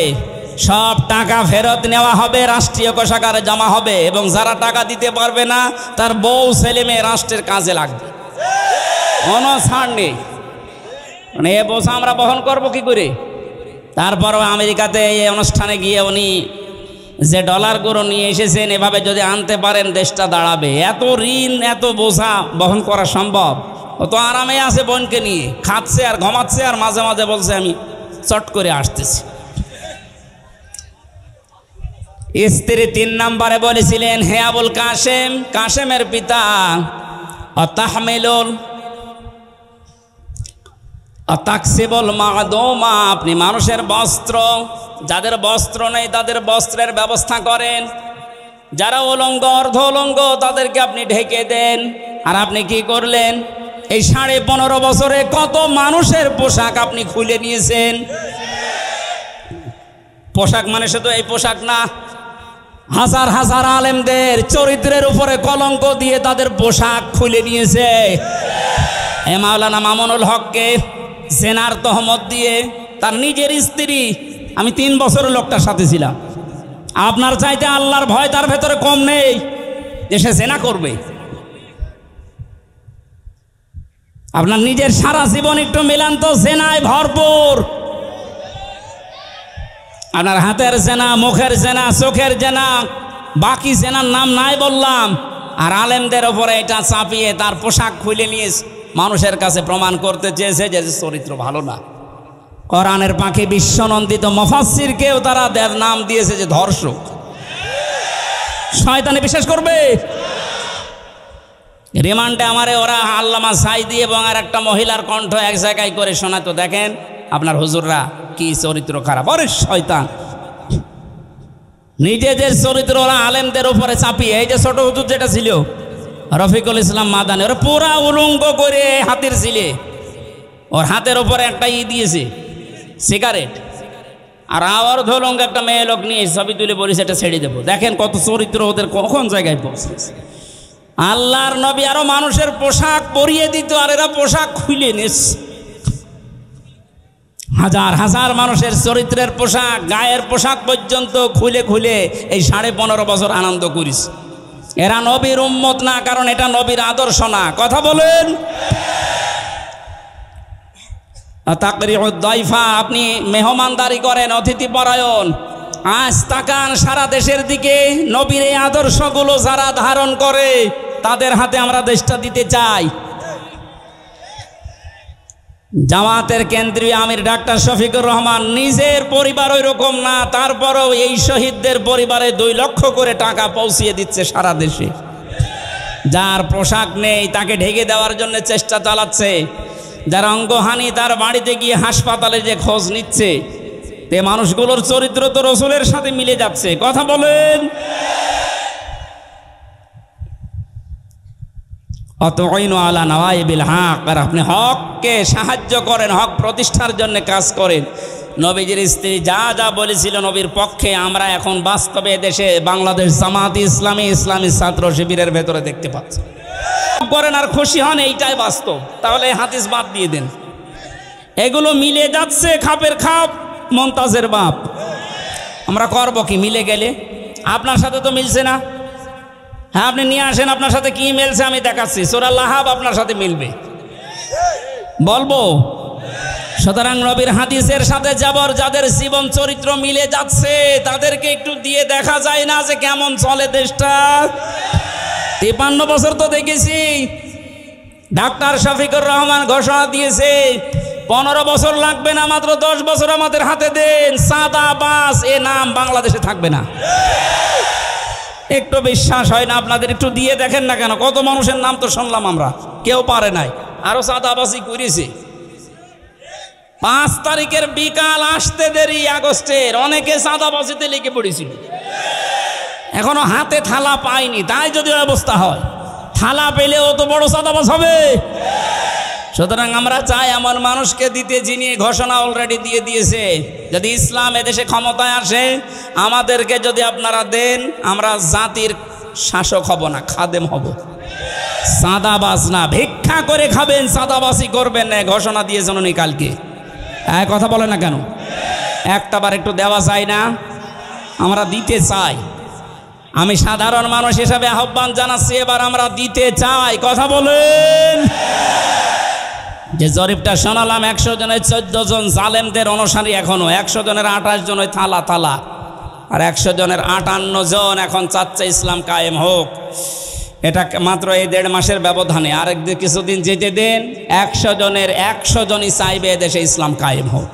সব টাকা ফেরত নেওয়া হবে, রাষ্ট্রীয় কোষাগারে জমা হবে, এবং যারা টাকা দিতে পারবে না তার বউ ছেলে মেয়ে রাষ্ট্রের কাজে লাগবে, কোনো ছাড় নেই। মানে এ বোঝা আমরা বহন করবো কি করে? তারপরও আমেরিকাতে এই অনুষ্ঠানে গিয়ে উনি যে ডলারগুলো নিয়ে এসেছেন, এভাবে যদি আনতে পারেন দেশটা দাঁড়াবে। এত ঋণ এত বোঝা বহন করা সম্ভব? ও তো আরামে আছে বোনকে নিয়ে, খাচ্ছে আর ঘুমাচ্ছে, আর মাঝে মাঝে বলছে আমি চট করে আসতেছি। স্ত্রী 3 নম্বরে বলেছিলেন, হে আবুল কাসেম, কাসেমের পিতা, অতাহমিলুল অতাকসিবুল মাদুমা, আপনি মানুষের বস্ত্র, যাদের বস্ত্র নেই তাদের বস্ত্রের ব্যবস্থা করেন, যারা উলঙ্গ অর্ধ উলঙ্গ তাদেরকে আপনি ঢেকে দেন। আর আপনি কি করলেন? এই 15.5 বছরে কত মানুষের পোশাক আপনি খুলে নিয়েছেন। পোশাক মানে শুধু এই পোশাক না, হাজার হাজার আলেমদের চরিত্রের উপরে কলঙ্ক দিয়ে তাদের পোশাক খুলে নিয়েছে। এ মাওলানা মামুনুল হককে জেনার তহমত দিয়ে তার নিজের স্ত্রী, আমি 3 বছরের লোকটার সাথে ছিলাম, আপনার চাইতে আল্লাহর ভয় তার ভেতরে কম নেই যে সে জেনা করবে। আপনার নিজের সারা জীবন একটু মিলান তো, জেনায় ভরপুর। আপনার হাতের জেনা, মুখের জেনা, চোখের জেনা, বাকি জেনার নাম নাই বললাম। আর আলেমদের ওপরে এটা চাপিয়ে তার পোশাক খুলে নিয়ে মানুষের কাছে প্রমাণ করতে চেয়েছে যে চরিত্র ভালো না। কোরআনের পাখি বিশ্বনন্দিত মুফাসসিরকেও তারা নাম দিয়েছে যে ধর্ষক। শয়তানে বিশ্বাস করবে? রিমান্ডে আমারে ওরা আল্লামা সাইদি এবং আর একটা মহিলার কণ্ঠ এক জায়গায় করে শোনাতো, দেখেন আপনার হুজুররা কি চরিত্র খারাপ। আরে শয়তান, নিজেদের চরিত্র ওরা আলেমদের উপরে চাপিয়ে, এই যে ছোট হুজুর যেটা ছিল রফিকুল ইসলাম মাদানী, ওরা পুরা উলঙ্গ করে হাতের ছিলে, ওর হাতের উপরে একটা দিয়েছে সিগারেট, আর আবার ধরলঙ্গ একটা মেয়ে লোক নিয়ে ছবি তুলে বলেছে এটা ছেড়ে দেবো। দেখেন কত চরিত্র ওদের কখন জায়গায় পৌঁছেছে। আল্লাহর নবী আরো মানুষের পোশাক পরিয়ে দিত, আর এরা পোশাক খুলে নিস। হাজার হাজার মানুষের চরিত্রের পোশাক, গায়ের পোশাক পর্যন্ত খুলে খুলে এই 15.5 বছর আনন্দ করিস। এরা নবীর উম্মত না, কারণ এটা নবীর আদর্শ না। কথা বলেন। তাকরিউদ্দাইফা, আপনি মেহমানদারি করেন, অতিথি পরায়ণ। আজ তাকান সারা দেশের দিকে, নবীর এই আদর্শগুলো যারা ধারণ করে তাদের হাতে আমরা দেশটা দিতে চাই। জামাতের কেন্দ্রীয় আমির ডাক্তার শফিকুর রহমান, নিজের পরিবার ওই রকম না, তারপরেও এই শহীদদের পরিবারে 2 লক্ষ করে টাকা পৌঁছিয়ে দিচ্ছে সারা দেশে। যার পোশাক নেই তাকে ঢেকে দেওয়ার জন্য চেষ্টা চালাচ্ছে। যার অঙ্গহানি তার বাড়িতে গিয়ে হাসপাতালে যে খোঁজ নিচ্ছে, তে মানুষগুলোর চরিত্র তো রসুলের সাথে মিলে যাচ্ছে। কথা বলেন। অতঈনু আলা নওয়াইবিল হক, আর আপনি হককে সাহায্য করেন, হক প্রতিষ্ঠার জন্য কাজ করেন। নবীজির স্ত্রী যা যা বলেছিল নবীর পক্ষে, আমরা এখন বাস্তবে দেশে বাংলাদেশ জামাত ইসলামী, ইসলামী ছাত্র শিবিরের ভেতরে দেখতে পাচ্ছি। করেন আর খুশি হন, এইটাই বাস্তব। তাহলে হাদিস বাদ দিয়ে দেন। এগুলো মিলে যাচ্ছে, খাপের খাপ মমতাজের বাপ। আমরা করব কি মিলে গেলে? আপনার সাথে তো মিলছে না। হ্যাঁ, আপনি নিয়ে আসেন, আপনার সাথে কি মিলছে আমি দেখাচ্ছি। সূরা লাহাব আপনার সাথে মিলবে, বলবো। সুতরাং নবীর হাদিসের সাথে যাবর যাদের জীবন চরিত্র মিলে যাচ্ছে তাদেরকে একটু দিয়ে দেখা যায় না যে কেমন চলে দেশটা। 53 বছর তো দেখেছি। ডাক্তার শফিকুর রহমান ঘোষণা দিয়েছে 15 বছর লাগবে না, মাত্র 10 বছর আমাদের হাতে দেন, চাঁদাবাজ এ নাম বাংলাদেশে থাকবে না। একটু বিশ্বাস হয় না আপনাদের? একটু দিয়ে দেখেন না কেন? কত মানুষের নাম তো শুনলাম আমরা, কেউ পারে নাই, আরো চাঁদাবাজি করেছে। 5 তারিখের বিকাল আসতে দেরি আগস্টের, অনেকে চাঁদাবাজিতে লেগে পড়েছিল, এখনো হাতে থালা পায়নি। তাই যদি অবস্থা হয়, থালা পেলেও তো বড় চাঁদাবাজ হবে। সুতরাং আমরা চাই এমন মানুষকে দিতে যিনি ঘোষণা অলরেডি দিয়ে দিয়েছে, যদি ইসলাম এদেশে ক্ষমতায় আসে আমাদেরকে যদি আপনারা দেন, আমরা জাতির শাসক হব না, খাদেম হব, চাঁদাবাজ না। ভিক্ষা করে খাবেন, চাঁদাবাজি করবেন না, ঘোষণা দিয়েছেন উনি কালকে। কথা বলে না কেন? একটাবার একটু দেওয়া চাই না? আমরা দিতে চাই। আমি সাধারণ মানুষ হিসাবে আহ্বান জানাচ্ছি, এবার আমরা দিতে চাই। কথা বলেন। যে জরিপটা শোনালাম, 100 জনের 14 জন জালেমদের অনুসারী, এখনো 100 জনের 28 জন ওই থালা থালা, আর 100 জনের 58 জন এখন চাচ্ছে ইসলাম কায়েম হোক। এটা মাত্র এই 1.5 মাসের ব্যবধানে। আরেক কিছুদিন যেতে দেন, 100 জনের 100 জনই চাইবে এদেশে ইসলাম কায়েম হোক।